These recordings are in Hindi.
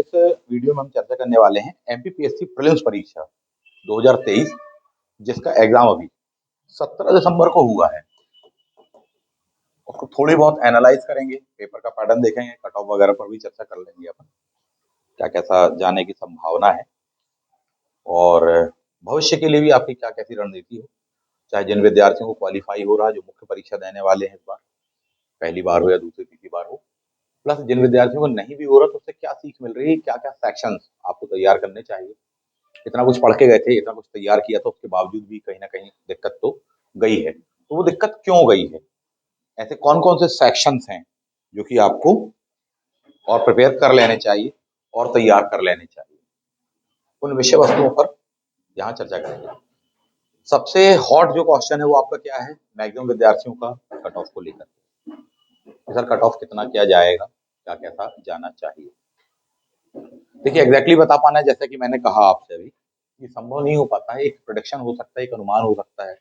इस वीडियो में हम चर्चा करने वाले हैं एमपीपीएससी प्रीलिम्स परीक्षा 2023, जिसका एग्जाम अभी 17 दिसंबर को हुआ है। उसको थोड़ी बहुत एनालाइज करेंगे, पेपर का पैटर्न देखेंगे, कट ऑफ वगैरह पर भी चर्चा कर लेंगे अपन, क्या कैसा जाने की संभावना है और भविष्य के लिए भी आपकी क्या कैसी रणनीति हो। चाहे जिन विद्यार्थियों को क्वालिफाई हो रहा है, जो मुख्य परीक्षा देने वाले हैं इस बार, पहली बार हो या दूसरी तीसरी बार हो, प्लस जिन विद्यार्थियों को नहीं भी हो रहा तो उससे क्या सीख मिल रही है, क्या क्या सेक्शंस आपको तैयार करने चाहिए। इतना कुछ पढ़ के गए थे, इतना कुछ तैयार किया था, उसके बावजूद भी कहीं ना कहीं दिक्कत तो गई है। तो वो दिक्कत क्यों गई है, ऐसे कौन कौन से सेक्शंस हैं जो कि आपको और प्रिपेयर कर लेने चाहिए और तैयार कर लेने चाहिए, उन विषय वस्तुओं पर यहाँ चर्चा करेंगे। सबसे हॉट जो क्वेश्चन है वो आपका क्या है, मैक्सिमम विद्यार्थियों का कट ऑफ को लेकर। सर कट ऑफ कितना किया जाएगा, क्या कैसा जाना चाहिए। देखिए एग्जैक्टली बता पाना है, जैसा कि मैंने कहा आपसे अभी, कि संभव नहीं हो पाता है। एक प्रोडिक्शन हो सकता है, एक अनुमान हो सकता है,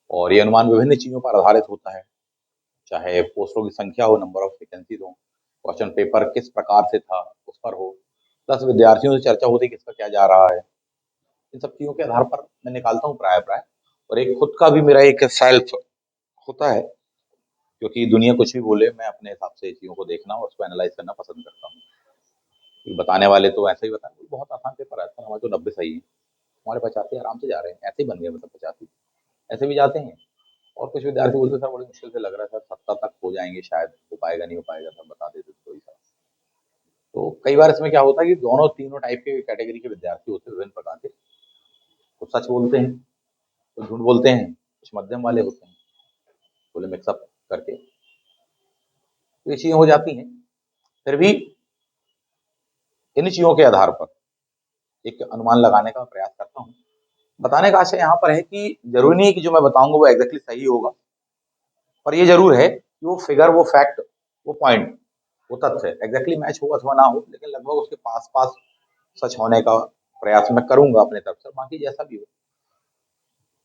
और ये अनुमान विभिन्न चीजों पर आधारित होता है। चाहे पोस्टों की संख्या हो, नंबर ऑफ वैकेंसीज हो, क्वेश्चन पेपर किस प्रकार से था उस पर हो, प्लस विद्यार्थियों से चर्चा होती है किसका क्या जा रहा है। इन सब चीजों के आधार पर मैं निकालता हूँ प्राय प्राय, और एक खुद का भी मेरा एक सेल्फ होता है, क्योंकि दुनिया कुछ भी बोले, मैं अपने हिसाब से चीजों को देखना और उसको एनालाइज करना पसंद करता हूँ। बताने वाले तो ऐसे ही बताएं बहुत आसान पेपर है, हमारे तो 90 सही है, हमारे 85 आराम से जा रहे हैं, ऐसे ही बन गए, मतलब 85 ऐसे भी जाते हैं। और कुछ विद्यार्थी बोलते सर बड़ी मुश्किल से लग रहा है, सर 70 तक हो जाएंगे शायद, हो पाएगा नहीं हो पाएगा, सर बता देते थोड़ी सा। तो कई बार इसमें क्या होता है कि दोनों तीनों टाइप के कैटेगरी के विद्यार्थी होते हैं, विभिन्न प्रकार के। कुछ सच बोलते हैं, कुछ झूठ बोलते हैं, कुछ मध्यम वाले होते हैं, बोले मिक्सअप करके, तो ये चीजें हो जाती हैं। फिर भी इन चीजों के आधार पर एक अनुमान लगाने का प्रयास करता हूँ। बताने का आशय यहाँ पर है कि जरूरी नहीं है कि जो मैं बताऊंगा वो एग्जैक्टली सही होगा, पर ये जरूर है कि वो फिगर, वो फैक्ट, वो पॉइंट, वो तथ्य एग्जैक्टली मैच हो अथवा ना हो, लेकिन लगभग उसके पास पास सच होने का प्रयास मैं करूंगा अपने तरफ से। बाकी जैसा भी हो,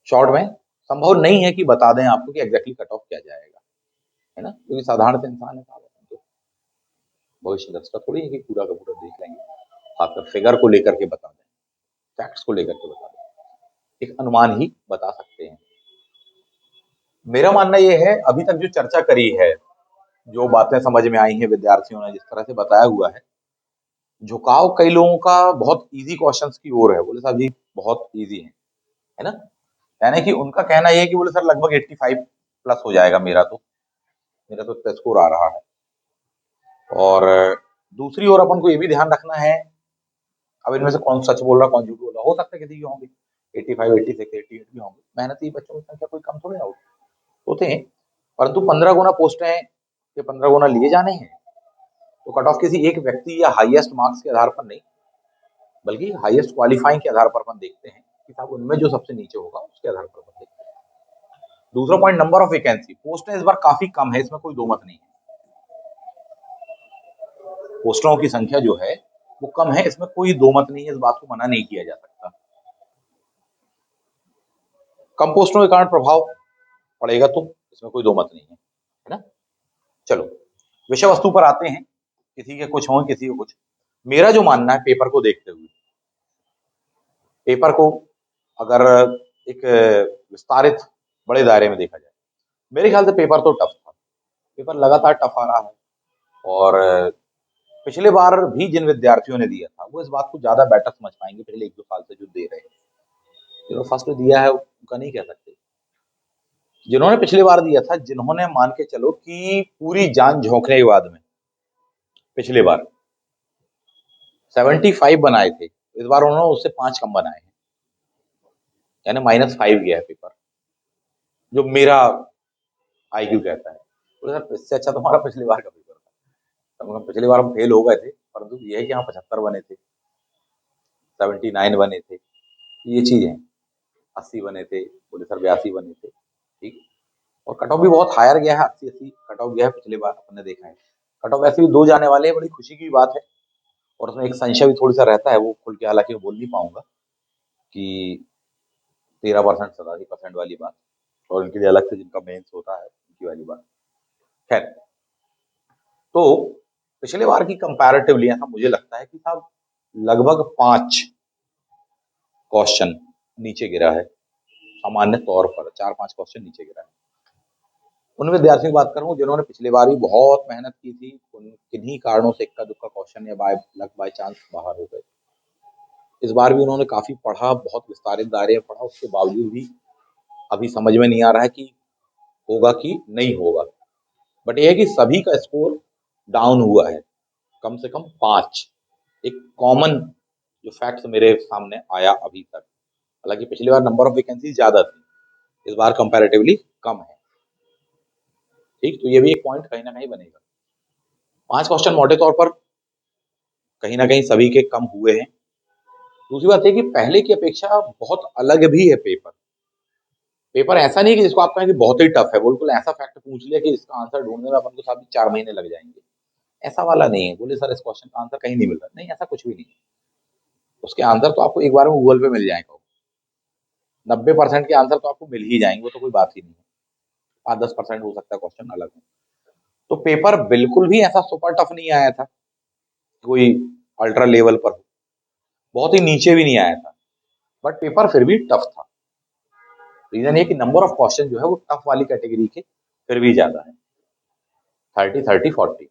शॉर्ट में संभव नहीं है कि बता दें आपको कि एग्जैक्टली कट ऑफ क्या जाएगा, है ना, क्योंकि साधारण से इंसान है, तो भविष्य दृष्टा थोड़ी है कि पूरा का पूरा देख लेंगे। खासकर फिगर को लेकर के बता दें, फैक्ट्स को लेकर के बता दें, एक अनुमान ही बता सकते हैं। मेरा मानना यह है, अभी तक जो चर्चा करी है, जो बातें समझ में आई हैं, विद्यार्थियों ने जिस तरह से बताया हुआ है, झुकाव कई लोगों का बहुत इजी क्वेश्चंस की ओर है। बोले साहब जी बहुत इजी है ना, यानी कि उनका कहना यह है कि बोले सर लगभग 85 प्लस हो जाएगा, मेरा तो स्कोर आ रहा है। और दूसरी ओर अपन को ये भी ध्यान रखना है, अब इनमें से कौन सच बोल रहा कौन झूठ बोल रहा, हो सकता है किसी के होंगे 85, 86, 88 भी होंगे, मेहनती बच्चों की संख्या कोई कम थोड़ी ना होते हैं, परंतु 15 गुना पोस्टें के 15 गुना लिए जाने हैं। तो कट ऑफ किसी एक व्यक्ति या हाईएस्ट मार्क्स के आधार पर नहीं, बल्कि हाईएस्ट क्वालिफाइंग के आधार पर अपन देखते हैं कि साहब उनमें जो सबसे नीचे होगा उसके आधार पर अपन देखते हैं। दूसरा पॉइंट, नंबर ऑफ वैकेंसी, पोस्टें इस बार काफी कम है, इसमें कोई दो मत नहीं है। पोस्टों की संख्या जो है वो कम है, इसमें कोई दो मत नहीं है, इस बात को मना नहीं किया जा सकता। कम पोस्टों के कारण प्रभाव पड़ेगा, तो इसमें कोई दो मत नहीं है ना। चलो विषय वस्तु पर आते हैं, किसी के कुछ हो किसी के कुछ। मेरा जो मानना है पेपर को देखते हुए, पेपर को अगर एक विस्तारित बड़े दायरे में देखा जाए, मेरे ख्याल से पेपर तो टफ था, पेपर लगातार टफ आ रहा है। और पिछले बार भी जिन विद्यार्थियों ने दिया था वो इस बात को ज्यादा बेटर समझ पाएंगे, पिछले एक दो साल से जो दे रहे हैं। जिन्होंने फर्स्ट दिया है उनका नहीं कह सकते, जिन्होंने पिछली बार दिया था, जिन्होंने मान के चलो कि पूरी जान झोंकने के बाद में पिछली बार 75 बनाए थे, इस बार उन्होंने उससे 5 कम बनाए हैं, यानी -5 गया है पेपर, जो मेरा आईक्यू कहता है। तो सर इससे अच्छा तुम्हारा पिछली बार का पेपर था, तो पिछली बार हम फेल हो गए थे, परंतु ये है कि यहाँ 75 बने थे, 79 बने थे, ये चीज है, 80 बने थे, बोले सर 82 बने थे, ठीक। और कट ऑफ भी बहुत हायर गया है, 80 कट ऑफ गया है पिछले बार, अपने देखा है। कट ऑफ ऐसे भी दो जाने वाले हैं, बड़ी खुशी की बात है। और उसमें एक संशय भी थोड़ी सा रहता है, वो खुल के हालांकि बोल नहीं पाऊंगा, कि 13% 87% वाली बात, और उनके लिए अलग से जिनका मेंस होता है उनकी वाली बात। खैर, तो पिछले बार की कंपैरेटिवली ऐसा मुझे लगता है कि साहब लगभग 5 क्वेश्चन नीचे गिरा है, सामान्य तौर पर 4-5 क्वेश्चन नीचे गिरा है। उन विद्यार्थियों की बात करूँ जिन्होंने पिछली बार भी बहुत मेहनत की थी, उन किन्हीं कारणों से इक्का-दुक्का क्वेश्चन या बाय लक बाय चांस बाहर हो गए। इस बार भी उन्होंने काफ़ी पढ़ा, बहुत विस्तारित दायरे में पढ़ा, उसके बावजूद भी अभी समझ में नहीं आ रहा है कि होगा कि नहीं होगा। बट ये है कि सभी का स्कोर डाउन हुआ है, कम से कम 5। एक कॉमन जो फैक्ट्स मेरे सामने आया अभी तक। हालाँकि पिछली बार नंबर ऑफ वैकेंसीज़ ज़्यादा थी, इस बार कंपैरेटिवली कम है। ठीक, तो ये भी एक पॉइंट कहीं न कहीं बनेगा। 5 क्वेश्चन मोटे तौर पर कहीं न कहीं सभी के कम हुए हैं। दूसरी बात ये कि पहले की अपेक्षा बहुत अलग भी है पेपर। पेपर ऐसा नहीं है कि जिसको आप कहें कि बहुत ही टफ है, बिल्कुल ऐसा फैक्ट पूछ लिया कि इसका आंसर ढूँढने में अपन को साहब 4 महीने लग जाएँगे। ऐसा वाला नहीं है, बोले सर इस क्वेश्चन का आंसर कहीं नहीं मिल रहा। नहीं, ऐसा कुछ भी नहीं है। उसके आंसर तो आपको एक बार में गूगल पे मिल जाएगा। 90% के आंसर तो आपको मिल ही जाएँगे, वो तो कोई बात ही नहीं है। 5-10% हो सकता है क्वेश्चन अलग हो। तो पेपर बिल्कुल भी ऐसा सुपर टफ नहीं आया था, कोई अल्ट्रा लेवल पर हो, बहुत ही नीचे भी नहीं आया था, बट पेपर फिर भी टफ था। रीज़न ये कि नंबर ऑफ क्वेश्चन जो है वो टफ वाली कैटेगरी के फिर भी ज़्यादा है। 30-30-40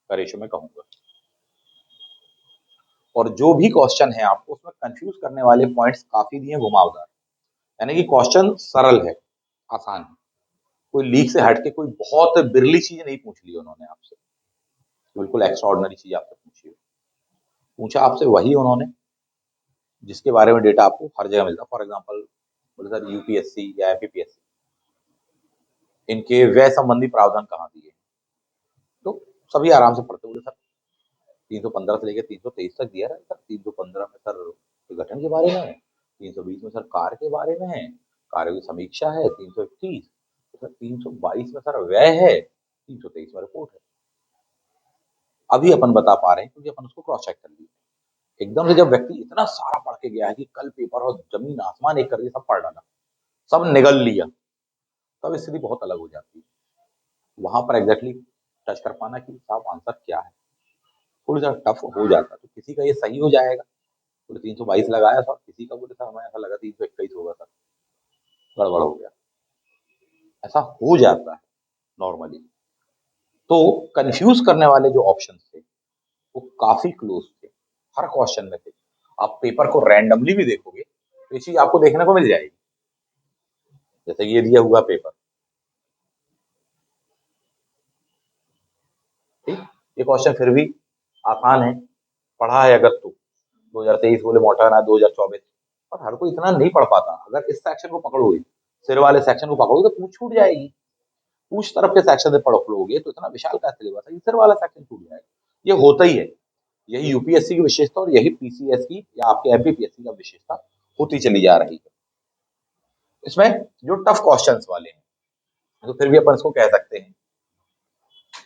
का रेशियो मैं कहूँगा। और जो भी क्वेश्चन है आपको उसमें कन्फ्यूज़ करने वाले पॉइंट्स काफ़ी दिए घुमावदार। यानी कि क्वेश्चन सरल है, आसान है। कोई लीक से हट के कोई बहुत बिरली चीज़ नहीं पूछ ली उन्होंने आपसे, बिल्कुल एक्स्ट्राऑर्डिनरी चीज़ आपसे पूछी हो। पूछा आपसे वही उन्होंने जिसके बारे में डेटा आपको हर जगह मिलता है। फॉर एग्ज़ाम्पल बोले सर यूपीएससी या एमपीपीएससी, इनके व्यय संबंधी प्रावधान कहाँ दिए? तो सभी आराम से पढ़ते बोले सर 315 से लेकर 323 तक दिया रहता है। 315 में सर गठन के बारे में है, 320 में सर कार्य के बारे में है, कार्य की समीक्षा है, 331 तो सर 322 में सर व्यय है, 323 में रिपोर्ट है। अभी अपन बता पा रहे हैं क्योंकि अपन उसको क्रॉस चेक कर लिए। एकदम से जब व्यक्ति इतना सारा पढ़ के गया है कि कल पेपर और जमीन आसमान एक करके सब पढ़ डाला, सब निगल लिया, तब स्थिति बहुत अलग हो जाती है। वहां पर एग्जैक्टली टच कर पाना कि साहब आंसर क्या है थोड़ी सा टफ हो जाता है। तो किसी का ये सही हो जाएगा, बोले 322 लगाया था, किसी का बोले था हमें ऐसा लगा 321 होगा था, गड़बड़ हो गया। ऐसा हो जाता है नॉर्मली। तो कंफ्यूज करने वाले जो ऑप्शन थे वो काफी क्लोज थे, हर क्वेश्चन में थे। आप पेपर को रैंडमली भी देखोगे तो ये चीज आपको देखने को मिल जाएगी। जैसे ये दिया हुआ पेपर, ठीक, ये क्वेश्चन फिर भी आसान है, पढ़ा है अगर तो 2023 बोले मॉडर्न है 2024, और हर कोई इतना नहीं पढ़ पाता। अगर इस सेक्शन को पकड़ोगे, सिर वाले सेक्शन को पकड़ोगे तो पूछ छूट जाएगी। पूछ तरफ के सेक्शन से पढ़ोगे तो इतना विशाल का सिलेबस है, सिर वाला सेक्शन छूट जाएगा। ये होता ही है, यही यूपीएससी की विशेषता और यही पीसीएस की या आपके एमपीपीएससी का विशेषता होती चली जा रही है। इसमें जो टफ क्वेश्चंस वाले हैं तो फिर भी अपन इसको कह सकते हैं,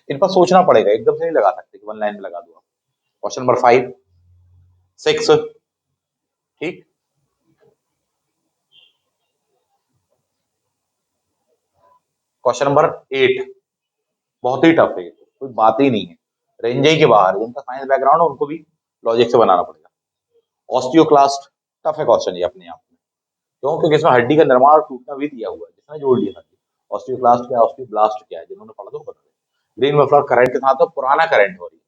इन पर सोचना पड़ेगा, एकदम से नहीं लगा सकते कि वन लाइन में लगा दो आप। क्वेश्चन नंबर 5, 6, ठीक, क्वेश्चन नंबर 8 बहुत ही टफ है, कोई बात ही नहीं है, रेंज ही के बाहर। जिनका साइंस बैकग्राउंड है उनको भी लॉजिक से बनाना पड़ेगा। ऑस्टियोक्लास्ट टफ है क्वेश्चन ये अपने आप में, क्यों? क्योंकि इसमें हड्डी का निर्माण और टूटना भी दिया हुआ है, जिसने जोड़ लिया था। ऑस्टियोक्लास्ट क्या है, ऑस्टियोब्लास्ट क्या है, जिन्होंने पढ़ा तो बता दें। ग्रीन मफलर करंट के साथ तो पुराना करंट हो रही है।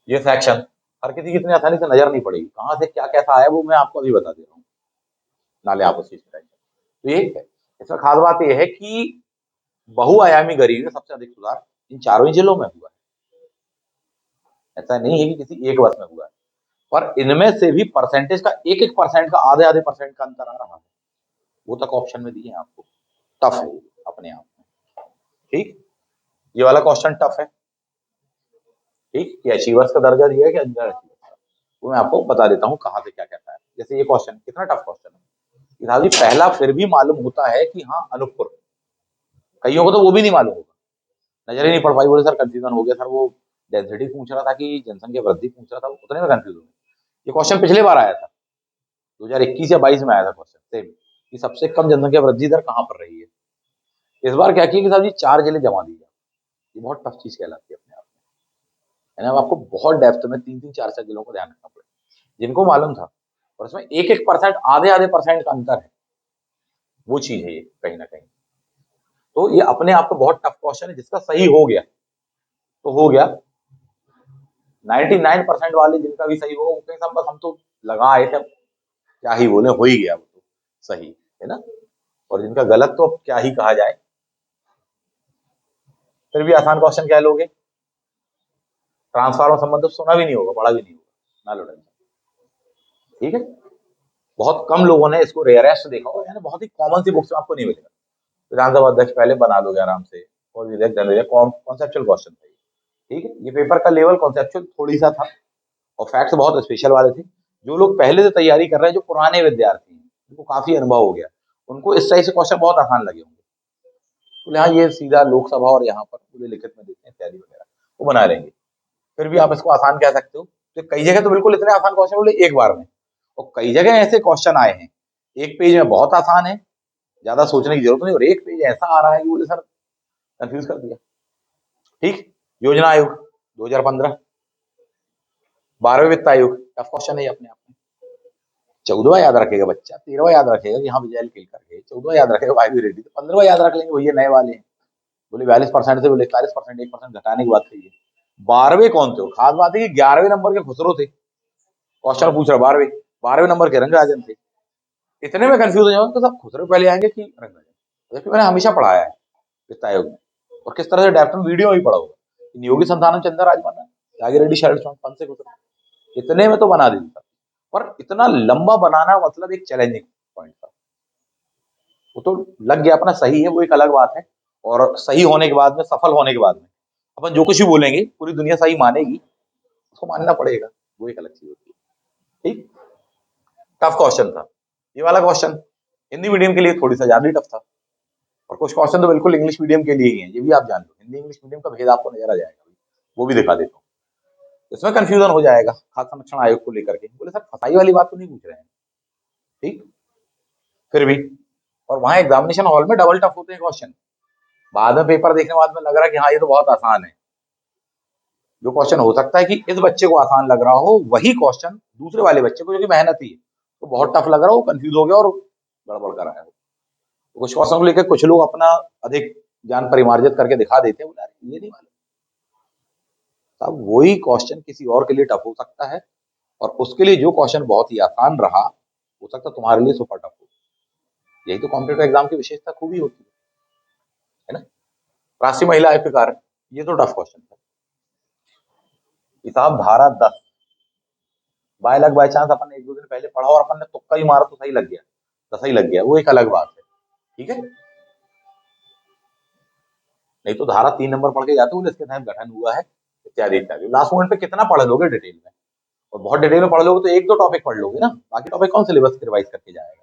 ये सेक्शन हर किसी की इतनी आसानी से नजर नहीं पड़ेगी, कहाँ से क्या कैसा आया वो मैं आपको अभी बता दे रहा हूँ, नाले आप उस चीज का। तो ये है, इसमें खास बात यह है कि बहुआयामी गरीबी में सबसे अधिक सुधार इन चारों ही जिलों में हुआ है। ऐसा नहीं है कि किसी एक बस में हुआ है, पर इनमें से भी परसेंटेज का एक एक परसेंट का आधे आधे परसेंट का अंतर आ रहा है, वो तक ऑप्शन में दिए हैं आपको। टफ है अपने आप में, ठीक, ये वाला क्वेश्चन टफ है, ठीक, ये अचीवर्स का दर्जा दिया है कि अंडर अचीवर्स का, वो मैं आपको बता देता हूँ कहाँ से क्या कहता है। जैसे ये क्वेश्चन कितना टफ क्वेश्चन है, साहब जी पहला फिर भी मालूम होता है कि हाँ अनूपपुर, कईयों को तो वो भी नहीं मालूम होगा, नजर ही नहीं पड़ पाई, बोले सर कंफ्यूजन हो गया सर, वो डेंसिटी पूछ रहा था कि जनसंख्या वृद्धि पूछ रहा था, उतने में कंफ्यूज हो गया। ये क्वेश्चन पिछले बार आया था, 2021 या 22 में आया था क्वेश्चन सेम, कि सबसे कम जनसंख्या वृद्धि दर कहाँ पर रही है। इस बार क्या किया कि साहब जी 4 जिले जमा दिए, ये बहुत टफ चीज कहलाती है अपने आप में, है ना। अब आपको बहुत डेप्थ में 3-3 4-4 जिलों को ध्यान रखना पड़ेगा, जिनको मालूम था, और इसमें 1-1% आधे-आधे परसेंट का अंतर है, वो चीज है ये कहीं ना कहीं। तो ये अपने आप में बहुत टफ क्वेश्चन है, जिसका सही हो गया तो हो गया, 99% वाले जिनका भी सही हो वो कहीं सब, बस हम तो लगा आए थे, क्या ही बोले, हो ही गया वो तो सही, है ना। और जिनका गलत तो अब क्या ही कहा जाए, फिर भी आसान क्वेश्चन कह लोगे। ट्रांसफार्मर संबंध तो सुना भी नहीं होगा, पढ़ा भी नहीं होगा, ना लो टेंशन, ठीक है। बहुत कम लोगों ने इसको रेयरेस्ट देखा होगा, यानी बहुत ही कॉमन सी बुक्स में आपको नहीं मिलेगा। विधानसभा अध्यक्ष पहले बना लोगे आराम से, और विधेयक दे दोगे, कॉन्सेप्चुअल क्वेश्चन था ये, ठीक है। ये पेपर का लेवल कॉन्सेप्चुअल थोड़ी सा था, और फैक्ट्स बहुत स्पेशल वाले थे। जो लोग पहले से तैयारी कर रहे हैं, जो पुराने विद्यार्थी हैं, उनको काफी अनुभव हो गया, उनको इस टाइप से क्वेश्चन बहुत आसान लगे होंगे। बोले हाँ ये सीधा लोकसभा और यहाँ पर पूरे लिखित में देते हैं तैयारी वगैरह, वो बना लेंगे। फिर भी आप इसको आसान कह सकते हो। तो कई जगह तो बिल्कुल इतने आसान क्वेश्चन बोले एक बार में, और कई जगह ऐसे क्वेश्चन आए हैं एक पेज में बहुत आसान है, ज्यादा सोचने की जरूरत नहीं, और एक पेज ऐसा आ रहा है कि बोले सर कंफ्यूज कर दिया। ठीक, योजना आयोग 2015, 12वें वित्त आयोग, टफ क्वेश्चन है ये अपने आप में। 14वां याद रखेगा बच्चा, 13वां याद रखेगा कि हाँ विजय खेल करके, 14वां याद रखेगा वाई रेड्डी, तो 15वां याद रख लेंगे भैया नए वाले हैं। बोले 42% से बोले 41%, 1% घटाने की बात कही है। 12वें कौन थे? खास बात है कि 11वें नंबर के खुसरो थे, क्वेश्चन पूछ रहा 12वें, 12वें नंबर के रंगराजन थे। इतने में कंफ्यूज हो जाओ तो सब खुसरो पहले आएंगे कि रंगराजन, जबकि मैंने हमेशा पढ़ाया है वित्त आयोग में, और किस तरह से डेप्थ में वीडियो भी पढ़ा होगा, नियोगी संस्थानम चंद्र राजमाना, त्यागी रेड्डी शरद चौहान, पंत से खुसरो, इतने में तो बना देता। पर इतना लंबा बनाना मतलब एक चैलेंजिंग पॉइंट था। वो तो लग गया अपना सही है, वो एक अलग बात है, और सही होने के बाद में, सफल होने के बाद में अपन जो कुछ भी बोलेंगे पूरी दुनिया सही मानेगी, उसको मानना पड़ेगा, वो एक अलग चीज होती है। ठीक, टफ क्वेश्चन था ये वाला क्वेश्चन, हिंदी मीडियम के लिए थोड़ी सा ज्यादा टफ था, और कुछ क्वेश्चन तो बिल्कुल इंग्लिश मीडियम के लिए ही है, ये भी आप जान लो, हिंदी इंग्लिश मीडियम का भेद आपको नजर आ जाएगा, वो भी दिखा देता हूँ। इसमें कंफ्यूजन हो जाएगा खाद्य संरक्षण आयोग को लेकर के, बोले सर फसाई वाली बात तो नहीं पूछ रहे हैं, ठीक, फिर भी, और वहां एग्जामिनेशन हॉल में डबल टफ होते हैं क्वेश्चन, बाद में पेपर देखने के बाद में लग रहा है कि हाँ ये तो बहुत आसान है। जो क्वेश्चन हो सकता है कि इस बच्चे को आसान लग रहा हो, वही क्वेश्चन दूसरे वाले बच्चे को जो कि मेहनती है तो बहुत टफ लग रहा हो, कंफ्यूज हो गया और गड़बड़ कर आया हो। तो कुछ क्वेश्चन को लेकर कुछ लोग अपना अधिक ज्ञान परिमार्जित करके दिखा देते हैं, बोला ये नहीं मालूम, तब वही क्वेश्चन किसी और के लिए टफ हो सकता है, और उसके लिए जो क्वेश्चन बहुत ही आसान रहा हो सकता है तुम्हारे लिए सुपर टफ हो। यही तो कॉम्पिटेटिव एग्जाम की विशेषता खूबी होती है ना। राष्ट्रीय महिला आयोग के कारण ये तो टफ क्वेश्चन था। हिसाब धारा 10, बाय लक बाय चांस अपन ने 1-2 दिन पहले पढ़ा और अपन ने तुक्का ही मारा तो सही लग गया, तो सही लग गया, वो एक अलग बात है, ठीक है। नहीं तो धारा 3 नंबर पढ़ के जाते हो, इसके तहत गठन हुआ है इत्यादि इत्यादि, लास्ट मोमेंट पे कितना पढ़ लोगे डिटेल में, और बहुत डिटेल में पढ़ लोगे तो 1-2 टॉपिक पढ़ लोगे ना, बाकी टॉपिक कौन सिलेबस रिवाइज करके जाएगा।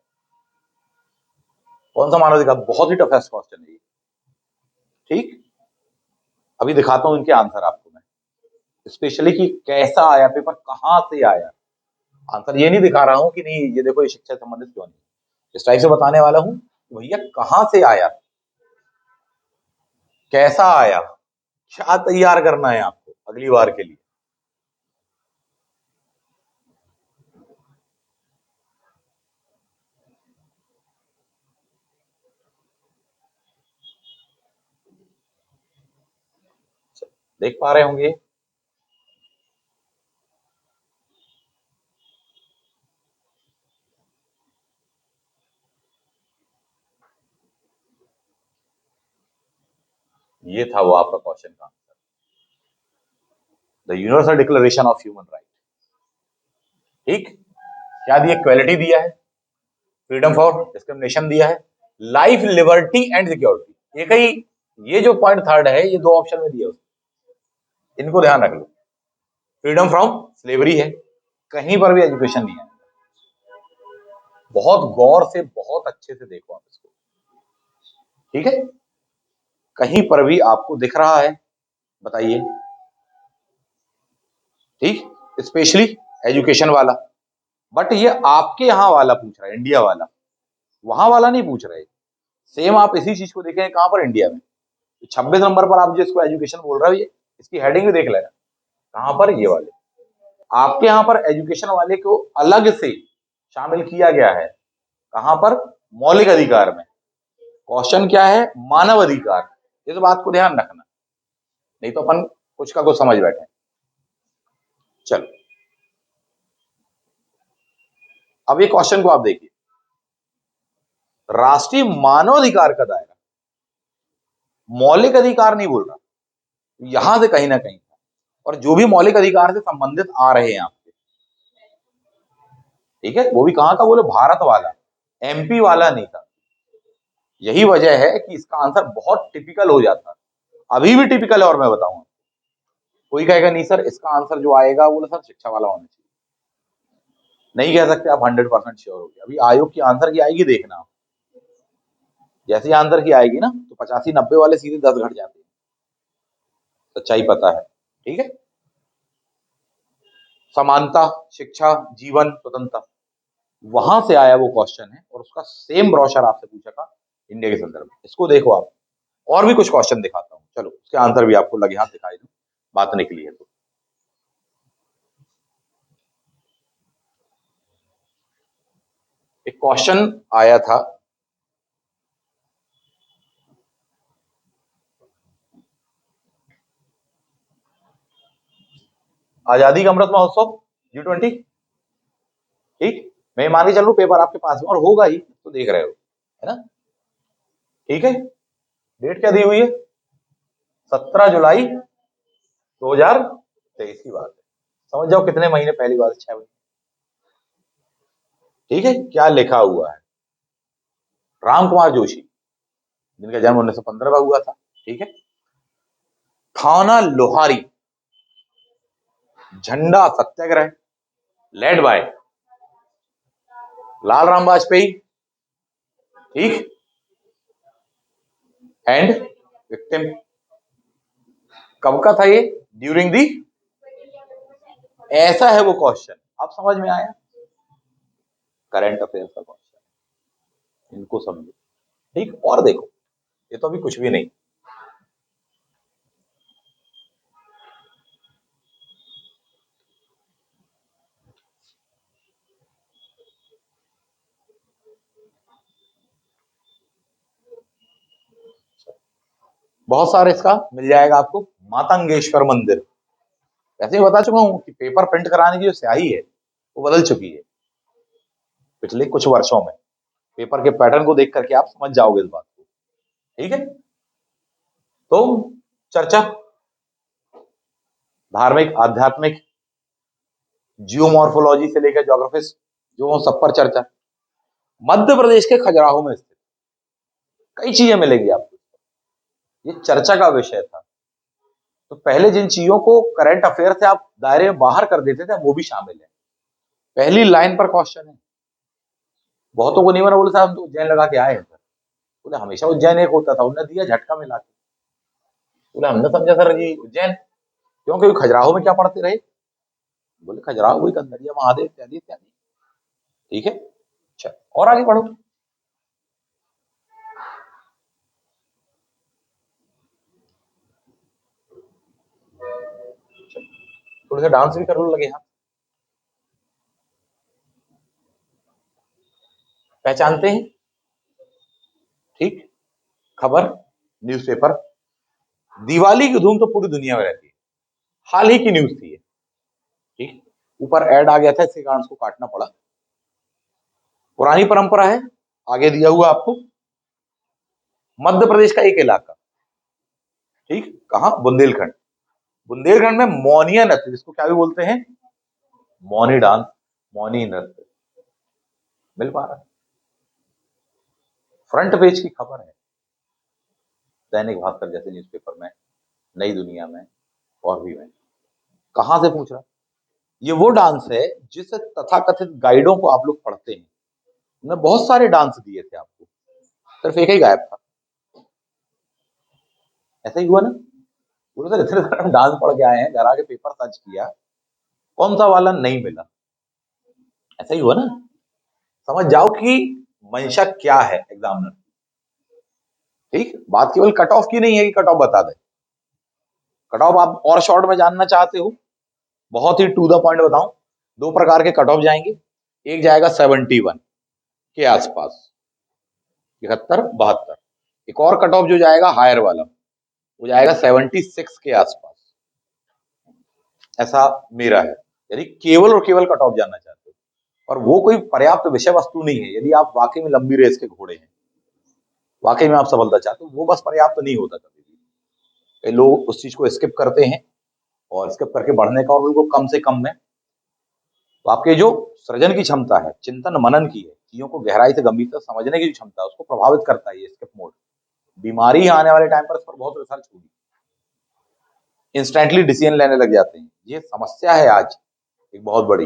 कौन सा मानव, बहुत ही टफेस्ट क्वेश्चन है ये, ठीक। अभी दिखाता हूँ इनके आंसर आपको मैं, स्पेशली कि कैसा आया पेपर, कहाँ से आया आंसर, ये नहीं दिखा रहा हूँ कि नहीं ये देखो ये शिक्षा से संबंधित क्यों नहीं, इस टाइप से बताने वाला हूँ भैया कहाँ से आया, कैसा आया, क्या तैयार करना है आपको अगली बार के लिए। देख पा रहे होंगे, ये था वो आपका क्वेश्चन का answer, the universal declaration of human right, ठीक। क्या दिया, इक्वालिटी दिया है, फ्रीडम फॉर डिस्क्रिमिनेशन दिया है, लाइफ लिबर्टी एंड सिक्योरिटी, एक ही ये जो पॉइंट थर्ड है ये दो ऑप्शन में दिया उसने, इनको ध्यान रख लो। फ्रीडम फ्रॉम स्लेवरी है, कहीं पर भी एजुकेशन नहीं है, बहुत गौर से बहुत अच्छे से देखो आप इसको, ठीक है। कहीं पर भी आपको दिख रहा है बताइए, ठीक, स्पेशली एजुकेशन वाला, बट ये आपके यहां वाला पूछ रहा है, इंडिया वाला, वहां वाला नहीं पूछ रहे। सेम आप इसी चीज को देखें कहां पर, इंडिया में, 26 नंबर पर आप जिसको एजुकेशन बोल रहे हो, ये इसकी हेडिंग भी देख लेना कहां पर, ये वाले आपके यहाँ पर एजुकेशन वाले को अलग से शामिल किया गया है। कहां पर? मौलिक अधिकार में। क्वेश्चन क्या है? मानव अधिकार। इस बात को ध्यान रखना, नहीं तो अपन कुछ का कुछ समझ बैठे। चलो अब ये क्वेश्चन को आप देखिए, राष्ट्रीय मानवाधिकार का दायरा, मौलिक अधिकार नहीं बोल रहा, यहां से कहीं ना कहीं, और जो भी मौलिक अधिकार से संबंधित आ रहे हैं आपके, ठीक है, वो भी कहां का बोले? भारत वाला, एमपी वाला नहीं था। यही वजह है कि इसका आंसर बहुत टिपिकल हो जाता है, अभी भी टिपिकल है, और मैं बताऊंगा। कोई कहेगा नहीं सर इसका आंसर जो आएगा वो सर शिक्षा वाला होना चाहिए, नहीं कह सकते आप 100% श्योर हो गया। अभी आयोग की आंसर की आएगी, देखना आप, जैसे आंसर की आएगी ना तो 85-90 वाले सीधे 10 घट जाते हैं, सच्चाई पता है, ठीक है। समानता, शिक्षा, जीवन, स्वतंत्रता, वहां से आया वो क्वेश्चन है, और उसका सेम ब्रोशर आपसे पूछा था इंडिया के संदर्भ में। इसको देखो आप, और भी कुछ क्वेश्चन दिखाता हूँ, चलो उसके आंसर भी आपको लगे हाथ दिखाई दूं, बात निकली है तो। एक क्वेश्चन आया था, आजादी का अमृत महोत्सव G20, ठीक, मैं मान के चलूं पेपर आपके पास में और होगा ही, तो देख रहे हो, है ना, ठीक है। डेट क्या दी हुई है? 17 जुलाई 2023 की बात है, समझ जाओ कितने महीने पहली बात है, 6 महीने, ठीक है। क्या लिखा हुआ है? राम कुमार जोशी, जिनका जन्म 1915 में हुआ था, ठीक है। थाना लोहारी झंडा सत्याग्रह, लेड बाय लाल राम वाजपेयी, ठीक, एंड विक्टिम। कब का था ये? ड्यूरिंग दी, ऐसा है वो क्वेश्चन, अब समझ में आया, करंट अफेयर्स का क्वेश्चन, इनको समझो, ठीक। और देखो, ये तो अभी कुछ भी नहीं, बहुत सारे इसका मिल जाएगा आपको। मातंगेश्वर मंदिर, वैसे ही बता चुका हूं कि पेपर प्रिंट कराने की जो स्याही है वो बदल चुकी है पिछले कुछ वर्षों में, पेपर के पैटर्न को देख करके आप समझ जाओगे इस बात को, ठीक है। तो चर्चा, धार्मिक, आध्यात्मिक, जियोमॉर्फोलॉजी से लेकर ज्योग्राफिस्ट, जो सब पर चर्चा। मध्य प्रदेश के खजुराहो में स्थित कई चीजें मिलेगी आपको, ये चर्चा का विषय था। तो पहले जिन चीजों को करंट अफेयर से आप दायरे में बाहर कर देते थे, वो भी शामिल है। पहली लाइन पर क्वेश्चन है, बहुतों को नहीं बना, बोले साहब हम तो उज्जैन लगा के आए हैं सर, बोले हमेशा उज्जैन एक होता था, उन्होंने दिया झटका मिला के, बोले हमने समझा सर जी उज्जैन, क्यों, क्योंकि खजुराहो में क्या पढ़ते रहे, बोले खजुराहो वही कंदरिया महादेव इत्यादि इत्यादि, ठीक है। अच्छा, और आगे बढ़ो, थोड़ा सा डांस भी करने लगे, हाँ, पहचानते हैं, ठीक। खबर, न्यूज़पेपर, दिवाली की धूम तो पूरी दुनिया में रहती है, हाल ही की न्यूज थी ये, ठीक। ऊपर ऐड आ गया था, इसके कारण उसको काटना पड़ा, पुरानी परंपरा है, आगे दिया हुआ आपको। मध्य प्रदेश का एक इलाका, ठीक, कहा? बुंदेलखंड। बुंदेलखंड में मौनिया नृत्य, जिसको क्या भी बोलते हैं, मौनी डांस, मौनी नृत्य, मिल पा रहा है, फ्रंट पेज की खबर है दैनिक भास्कर जैसे न्यूज़पेपर में, नई दुनिया में, और भी में। कहां से पूछ रहा? ये वो डांस है जिस तथाकथित गाइडों को आप लोग पढ़ते हैं, उन्होंने बहुत सारे डांस दिए थे आपको, सिर्फ एक ही गायब था, ऐसा ही हुआ ना, बोले सर इतने सारे डांस पढ़ के आए हैं, घर आके पेपर सर्च किया, कौन सा वाला नहीं मिला, ऐसा ही हुआ ना। समझ जाओ कि मंशा क्या है एग्जामिनर, ठीक, बात केवल कट ऑफ की नहीं है कि कट ऑफ बता दे। कट ऑफ आप और शॉर्ट में जानना चाहते हो, बहुत ही टू द पॉइंट बताऊं, दो प्रकार के कट ऑफ जाएंगे। एक जाएगा 71 के आसपास, 71 72। एक और कट ऑफ जो जाएगा हायर वाला, वो जाएगा 76 के आसपास। ऐसा मेरा है, यदि केवल और केवल कट ऑफ जानना चाहते हो, और वो कोई पर्याप्त विषय वस्तु नहीं है। यदि आप वाकई में लंबी रेस के घोड़े हैं, वाकई में आप सफलता चाहते हो, वो बस पर्याप्त नहीं होता कभी भी। कई लोग उस चीज को स्किप करते हैं, और स्किप करके बढ़ने का, और बिल्कुल कम से कम में। तो आपके जो सृजन की क्षमता है, चिंतन मनन की है, चीजों को गहराई से गंभीरता से समझने की जो क्षमता है, उसको प्रभावित करता है ये स्किप मोड। बीमारी आने वाले टाइम पर इस पर बहुत रिसर्च हुई, इंस्टेंटली डिसीजन लेने लग जाते हैं। ये समस्या है आज एक बहुत बड़ी।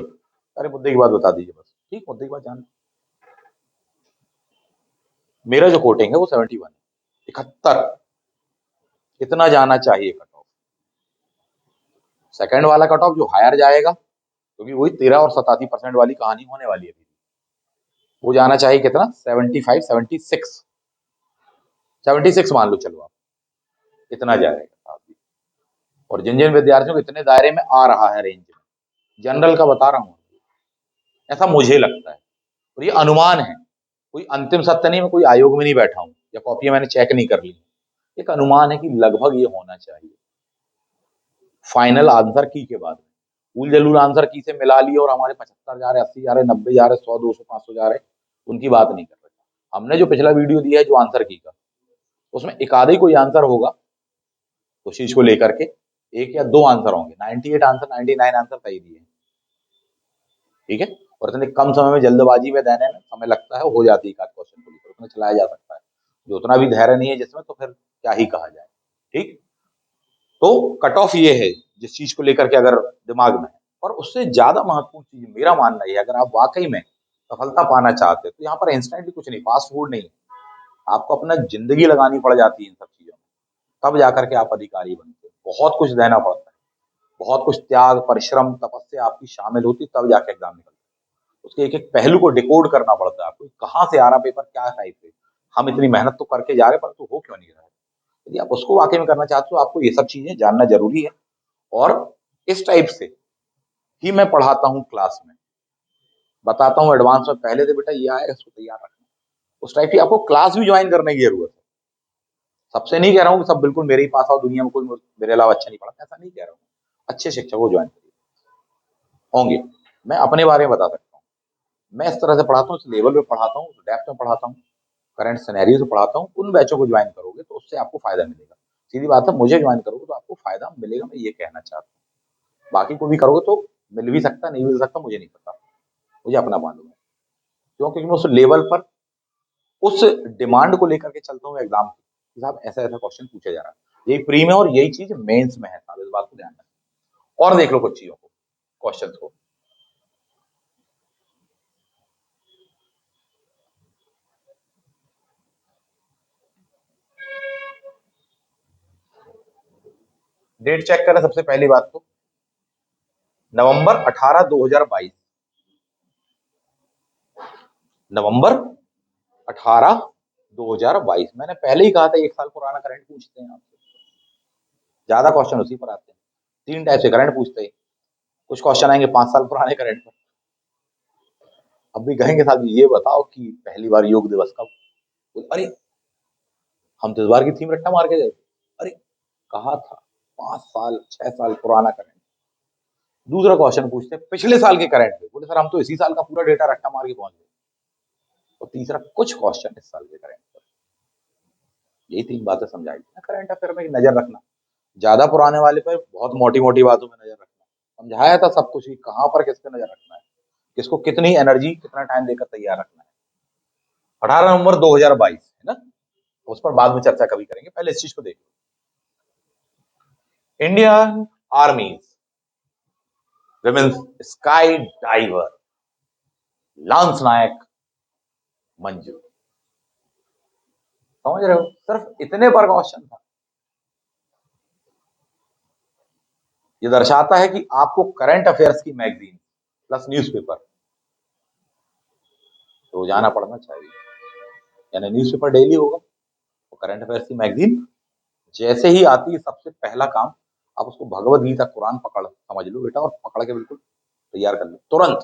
अरे मुद्दे की बात बता दीजिए बस, ठीक, मुद्दे की बात जान। मेरा जो कोटिंग है वो 71 है, 71 इतना जाना चाहिए कट ऑफ। सेकंड वाला कट ऑफ जो हायर जाएगा, क्योंकि वही 13 और 87% वाली कहानी होने वाली है अभी, वो जाना चाहिए कितना, 75 76। 76 मान लो चलो आप, इतना जाएगा आप भी। और जिन जिन विद्यार्थियों को इतने दायरे में आ रहा है रेंज में, जनरल का बता रहा हूँ, ऐसा मुझे लगता है। और ये अनुमान है, कोई अंतिम सत्य नहीं, मैं कोई आयोग में नहीं बैठा हूँ या कॉपियां मैंने चेक नहीं कर ली। एक अनुमान है कि लगभग ये होना चाहिए। फाइनल आंसर की के बाद उल जलूल आंसर की से मिला लिया, और हमारे 75 जा रहे, 80 जा रहे, 90 जा रहे, 100 200 500 जा रहे, उनकी बात नहीं कर रहे। हमने जो पिछला वीडियो दिया है जो आंसर की का, उसमें एक आधा ही कोई आंसर होगा उस चीज को लेकर के, एक या दो आंसर होंगे, 98 आंसर, 99 आंसर सही दिए। ठीक है, और इतने कम समय में जल्दबाजी में देने में समय लगता है, हो जाती है क्वेश्चन को लेकर, उसमें चलाया जा सकता है। जो उतना भी धैर्य नहीं है जिसमें, तो फिर क्या ही कहा जाए। ठीक, तो कट ऑफ ये है जिस चीज को लेकर के अगर दिमाग में है। और उससे ज्यादा महत्वपूर्ण चीज मेरा मानना है, अगर आप वाकई में सफलता पाना चाहते हैं, तो यहाँ पर इंस्टेंटली कुछ नहीं, फास्ट फूड नहीं, आपको अपना जिंदगी लगानी पड़ जाती है इन सब चीजों में, तब जाकर के आप अधिकारी बनते हैं। बहुत कुछ देना पड़ता है, बहुत कुछ त्याग, परिश्रम, तपस्या आपकी शामिल होती, तब जाके एग्जाम निकलता है। उसके एक एक पहलू को डिकोड करना पड़ता है आपको, कहाँ से आ रहा पेपर, क्या टाइप है। हम इतनी मेहनत तो करके जा रहे, पर तो हो क्यों नहीं रहा है। यदि आप उसको वाकई में करना चाहते हो, आपको ये सब चीजें जानना जरूरी है। और इस टाइप से ही मैं पढ़ाता हूँ क्लास में, बताता हूँ एडवांस में, पहले से बेटा ये आएगा, इसको तैयार रखना। उस टाइप की आपको क्लास भी ज्वाइन करने की जरूरत है। सबसे नहीं कह रहा हूँ कि सब बिल्कुल मेरे ही पास आओ, दुनिया में कोई मेरे अलावा अच्छा नहीं पढ़ा, ऐसा नहीं कह रहा हूँ। अच्छे शिक्षक को ज्वाइन करिए, होंगे। मैं अपने बारे में बता सकता हूँ, मैं इस तरह से पढ़ाता हूँ, इस लेवल पे पढ़ाता हूँ, डेप्थ में पढ़ाता हूँ, करंट सिनेरियो से पढ़ाता हूँ। उन बैचों को ज्वाइन करोगे तो उससे आपको फायदा मिलेगा। सीधी बात है, मुझे ज्वाइन करोगे तो आपको फायदा मिलेगा, मैं ये कहना चाहता हूँ। बाकी को भी करोगे तो मिल भी सकता, नहीं मिल सकता, मुझे नहीं पता, मुझे अपना मालूम है। क्यों? क्योंकि मैं उस लेवल पर, उस डिमांड को लेकर के चलता हूँ एग्जाम की, साहब ऐसा ऐसा क्वेश्चन पूछा जा रहा है, यही प्री में और यही चीज मेंस में है साहब, इस बात को ध्यान रखें। और देख लो कुछ चीजों को, क्वेश्चन को। डेट चेक करें सबसे पहली बात तो, नवंबर 18 2022, नवंबर 18 2022। मैंने पहले ही कहा था 1 साल पुराना करंट पूछते हैं आपसे, ज्यादा क्वेश्चन उसी पर आते हैं। 3 टाइप से करंट पूछते हैं, कुछ क्वेश्चन आएंगे 5 साल पुराने करंट पर। अब भी कहेंगे साहब ये बताओ कि पहली बार योग दिवस कब। अरे हम तो इस बार की थीम रट्टा मार के गए, अरे कहा था 5 साल 6 साल पुराना करंट। दूसरा क्वेश्चन पूछते हैं पिछले साल के करंट पे, बोले सर हम तो इसी साल का पूरा डेटा रट्टा मार के पहुंच गए। और तीसरा कुछ क्वेश्चन इस साल के करंट पर। यही 3 बातें समझाई ना, करंट अफेयर में नजर रखना, ज्यादा पुराने वाले पर बहुत मोटी मोटी बातों में नजर रखना, समझाया था सब कुछ, कहाँ पर किस पे नजर रखना है, किसको कितनी एनर्जी कितना टाइम देकर तैयार रखना है। 18 नवंबर 2022 है ना, उस पर बाद में चर्चा कभी करेंगे, पहले इस चीज को देखो। Indian Army's women's sky diver lance Naik Manju, समझ रहे हो, सिर्फ इतने पर क्वेश्चन था। ये दर्शाता है कि आपको करंट अफेयर्स की मैगजीन प्लस न्यूज़पेपर रोजाना पढ़ना चाहिए, यानी न्यूज़पेपर डेली होगा, तो करंट अफेयर्स की मैगजीन जैसे ही आती है, सबसे पहला काम आप उसको भगवत गीता कुरान पकड़ समझ लो बेटा, और पकड़ के बिल्कुल तैयार कर लो तुरंत,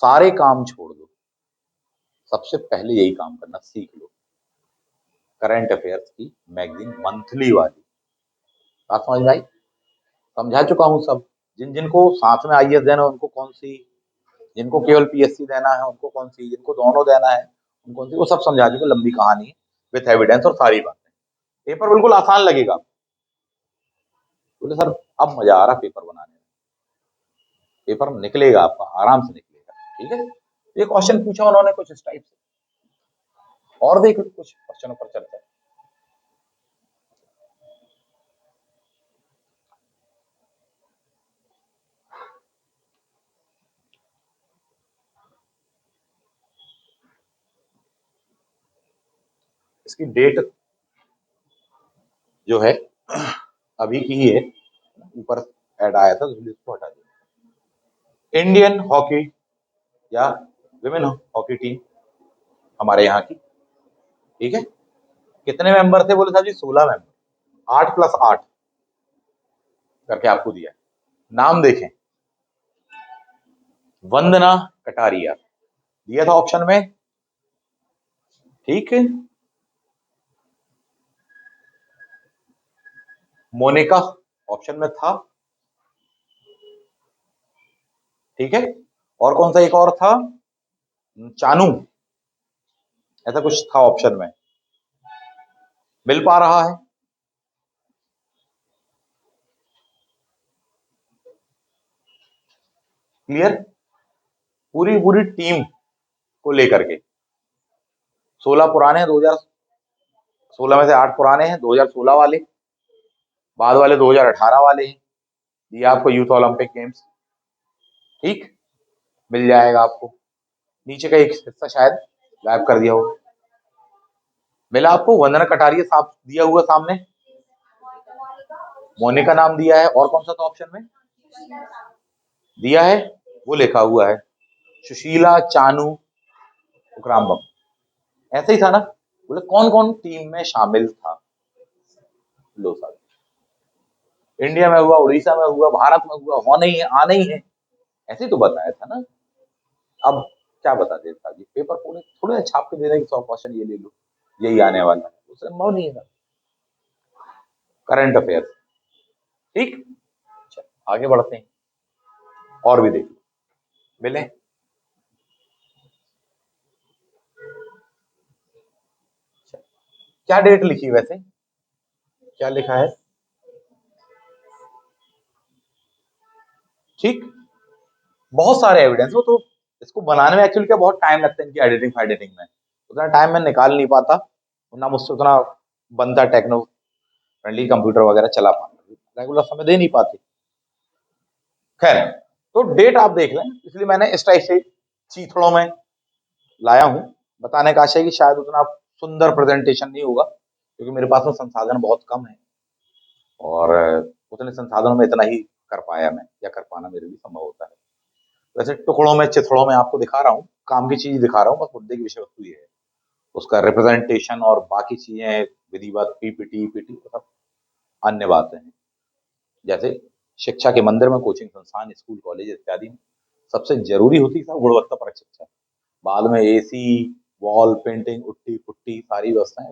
सारे काम छोड़ दो, सबसे पहले यही काम करना सीख लो। करंट अफेयर्स की मैगजीन मंथली वाली, बात समझ में आई? समझा चुका हूँ सब। जिन जिनको साथ में आईएएस देना है उनको कौन सी, जिनको केवल पीएससी देना है उनको कौन सी, जिनको दोनों देना है उनको कौन सी, वो सब समझा चुके, लंबी कहानी है विथ एविडेंस और सारी बातें। पेपर बिल्कुल आसान लगेगा। बोले सर अब मजा आ रहा पेपर बनाने में, पेपर निकलेगा आपका आराम से निकलेगा। ठीक है, ये क्वेश्चन पूछा उन्होंने कुछ इस टाइप से, और देख लो कुछ क्वेश्चनों पर चलते हैं। इसकी डेट जो है अभी की ही है, ऊपर ऐड आया था तो इसलिए इसको हटा दिया। इंडियन हॉकी या विमेन हॉकी टीम हमारे यहाँ की, ठीक है, कितने मेंबर थे? बोले साहब जी 16 मेंबर, 8+8 करके आपको दिया है। नाम देखें, वंदना कटारिया दिया था ऑप्शन में, ठीक है, मोनिका ऑप्शन में था, ठीक है, और कौन सा एक और था, चानू, ऐसा कुछ था ऑप्शन में। मिल पा रहा है? क्लियर? पूरी पूरी टीम को लेकर के 16 पुराने हैं, 2016 में से 8 पुराने हैं, 2016 वाले, बाद वाले 2018 वाले हैं। ये आपको यूथ ओलंपिक गेम्स, ठीक, मिल जाएगा आपको। नीचे का एक हिस्सा शायद गायब कर दिया हो, मिला आपको? वंदना कटारिया साफ दिया हुआ सामने, मोनिका नाम दिया है, और कौन सा था ऑप्शन में दिया है, वो लिखा हुआ है सुशीला, चानू, उकरामबम, ऐसे ही था ना? बोले कौन कौन टीम में शामिल था? लो साहब, इंडिया में हुआ, उड़ीसा में हुआ, भारत में हुआ, होने ही है, आने ही है, ऐसे ही तो बताया था ना। अब क्या बता देता जी, पेपर पूरे थोड़े छाप के दे रहे कि 100 क्वेश्चन ये ले लो, यही आने वाला है, वो संभव नहीं है ना। करंट अफेयर, ठीक, आगे बढ़ते हैं और भी देख लो, मिले। क्या डेट लिखी वैसे, क्या लिखा है? ठीक, बहुत सारे एविडेंस, वो तो इसको बनाने में एक्चुअली क्या बहुत टाइम लगता है, इनकी एडिटिंग फाइडिटिंग में, उतना टाइम मैं निकाल नहीं पाता, ना मुझसे उतना बनता टेक्नो फ्रेंडली कंप्यूटर वगैरह चला पाता, रेगुलर समय दे नहीं पाते। खैर, तो डेट आप देख लें, इसलिए मैंने इस टाइप से चीथड़ों में लाया हूं, बताने का आशय है कि शायद उतना सुंदर प्रेजेंटेशन नहीं होगा क्योंकि मेरे पास में संसाधन बहुत कम है, और उतने संसाधनों में इतना ही कर पाया मैं, या कर पाना मेरे लिए संभव होता है। वैसे टुकड़ों में चिथड़ों में आपको दिखा रहा हूँ, काम की चीज दिखा रहा हूँ, बस मुद्दे की विषय वस्तु ये है, उसका रिप्रेजेंटेशन और बाकी चीजें विधिवत पीपीटी पीटी सब अन्य बातें हैं। जैसे शिक्षा के मंदिर में कोचिंग संस्थान स्कूल कॉलेज इत्यादि में सबसे जरूरी होती है गुणवत्ता परक शिक्षा, बाद में एसी वॉल पेंटिंग उट्टी पुट्टी सारी व्यवस्थाएं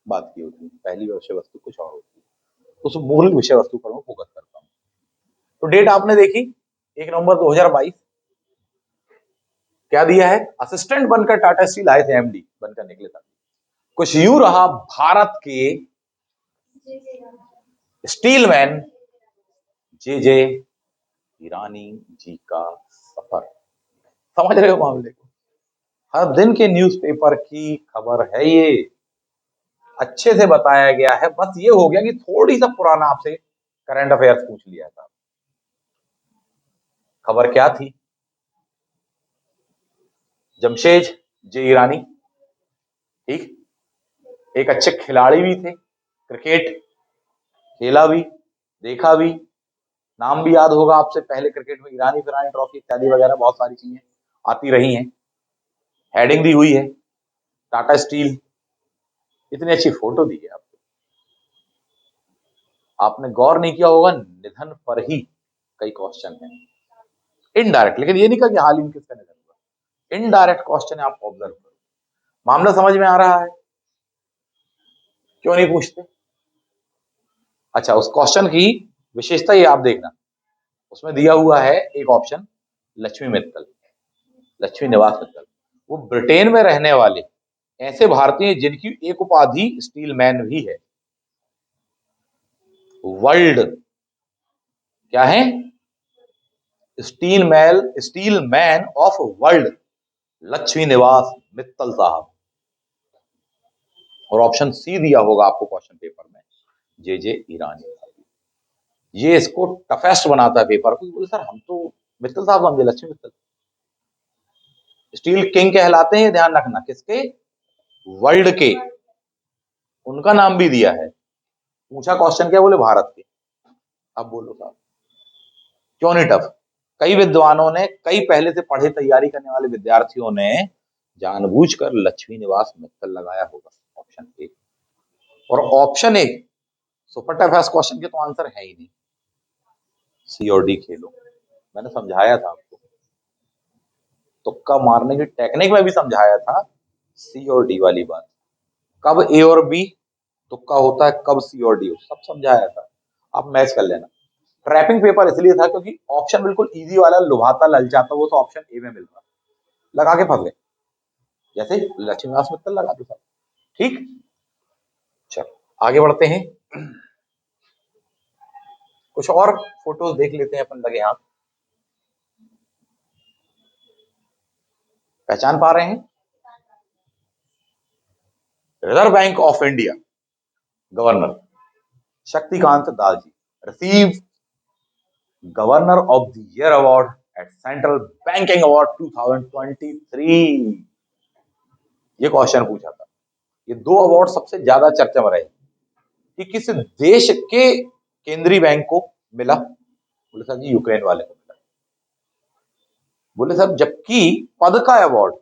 बात की होती है, पहली विषय वस्तु कुछ और होती है, उस मूल विषय वस्तु पर मैं फोकस करता हूँ। तो डेट आपने देखी 1 नवंबर 2022, क्या दिया है? असिस्टेंट बनकर टाटा स्टील आए थे, एमडी बनकर निकले था। कुछ यूं रहा भारत के स्टीलमैन जे जे ईरानी जी का सफर। समझ रहे हो मामले को? हर दिन के न्यूज़पेपर की खबर है ये, अच्छे से बताया गया है, बस ये हो गया कि थोड़ी सा पुराना आपसे करंट अफेयर्स पूछ लिया था। खबर क्या थी? जमशेद जे ईरानी, ठीक, एक अच्छे खिलाड़ी भी थे, क्रिकेट खेला भी, देखा भी, नाम भी याद होगा आपसे, पहले क्रिकेट में ईरानी फिरानी ट्रॉफी इत्यादि वगैरह बहुत सारी चीजें आती रही हैं, हेडिंग भी हुई है टाटा स्टील, इतनी अच्छी फोटो दी है आपको, आपने गौर नहीं किया होगा निधन पर ही कई क्वेश्चन है इनडायरेक्ट, लेकिन ये नहीं कहा कि हाल ही में किसका निधन हुआ, इनडायरेक्ट क्वेश्चन है, आप ऑब्जर्व करो। मामला समझ में आ रहा है? क्यों नहीं पूछते? अच्छा, उस क्वेश्चन की विशेषता ये आप देखना, उसमें दिया हुआ है एक ऑप्शन लक्ष्मी मित्तल, लक्ष्मी निवास मित्तल। वो ब्रिटेन में रहने वाले ऐसे भारतीय जिनकी एक उपाधि स्टील मैन भी है। वर्ल्ड क्या है? Steel man of world, Lakshmi निवास मित्तल साहब। और ऑप्शन सी दिया होगा आपको क्वेश्चन पेपर में, जे जे ईरानी। ये इसको टफेस्ट बनाता है पेपर को। बोले सर हम तो मित्तल साहब समझे, लक्ष्मी मित्तल स्टील किंग कहलाते हैं, ध्यान रखना, किसके? वर्ल्ड के। उनका नाम भी दिया है। पूछा क्वेश्चन क्या? बोले भारत के। अब बोलो साहब, क्यों नहीं टफ? कई विद्वानों ने, कई पहले से पढ़े तैयारी करने वाले विद्यार्थियों ने जानबूझकर लक्ष्मी निवास मित्तल लगाया होगा ऑप्शन ए। और ऑप्शन ए सुपर टफ है, क्वेश्चन के तो आंसर है ही नहीं। सी और डी खेलो, मैंने समझाया था आपको, तुक्का मारने की टेक्निक में भी समझाया था। सी और डी वाली बात, कब ए और बी तुक्का होता है, कब सी और डी, सब समझाया था। आप मैच कर लेना। ट्रैपिंग पेपर इसलिए था क्योंकि ऑप्शन बिल्कुल इजी वाला, लुभाता ललचाता, वो तो ऑप्शन ए में मिलता, लगा के फंस गए। जैसे लक्ष्मीवास मित्तल लगा दो साहब। ठीक, चलो आगे बढ़ते हैं। कुछ और फोटोज देख लेते हैं अपन, लगे हाथ। पहचान पा रहे हैं? Reserve Bank of India governor Shaktikanta Das ji receive governor of the year award at central banking award 2023। ये क्वेश्चन पूछा था। ये दो अवार्ड सबसे ज्यादा चर्चा में रहे कि किस देश के केंद्रीय बैंक को मिला। बोले सर जी यूक्रेन वाले को मिला। बोले सर जबकि पद का award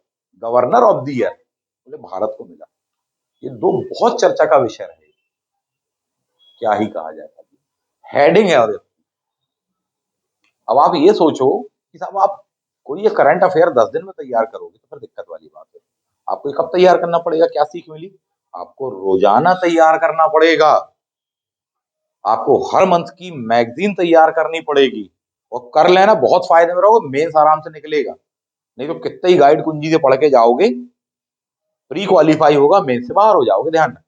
governor of the year बोले भारत को मिला। ये दो बहुत चर्चा का विषय रहे, क्या ही कहा जाए। हेडिंग है। और अब आप ये सोचो कि साहब आप कोई ये करंट अफेयर 10 दिन में तैयार करोगे तो फिर दिक्कत वाली बात है। आपको कब तैयार करना पड़ेगा? क्या सीख मिली? आपको रोजाना तैयार करना पड़ेगा। आपको हर मंथ की मैगजीन तैयार करनी पड़ेगी, और कर लेना, बहुत फायदे में रहोगे, मेंस आराम से निकलेगा। नहीं तो कितने ही गाइड कुंजी से पढ़ के जाओगे, प्री क्वालिफाई होगा, मेंस से बाहर हो जाओगे। ध्यान रखना,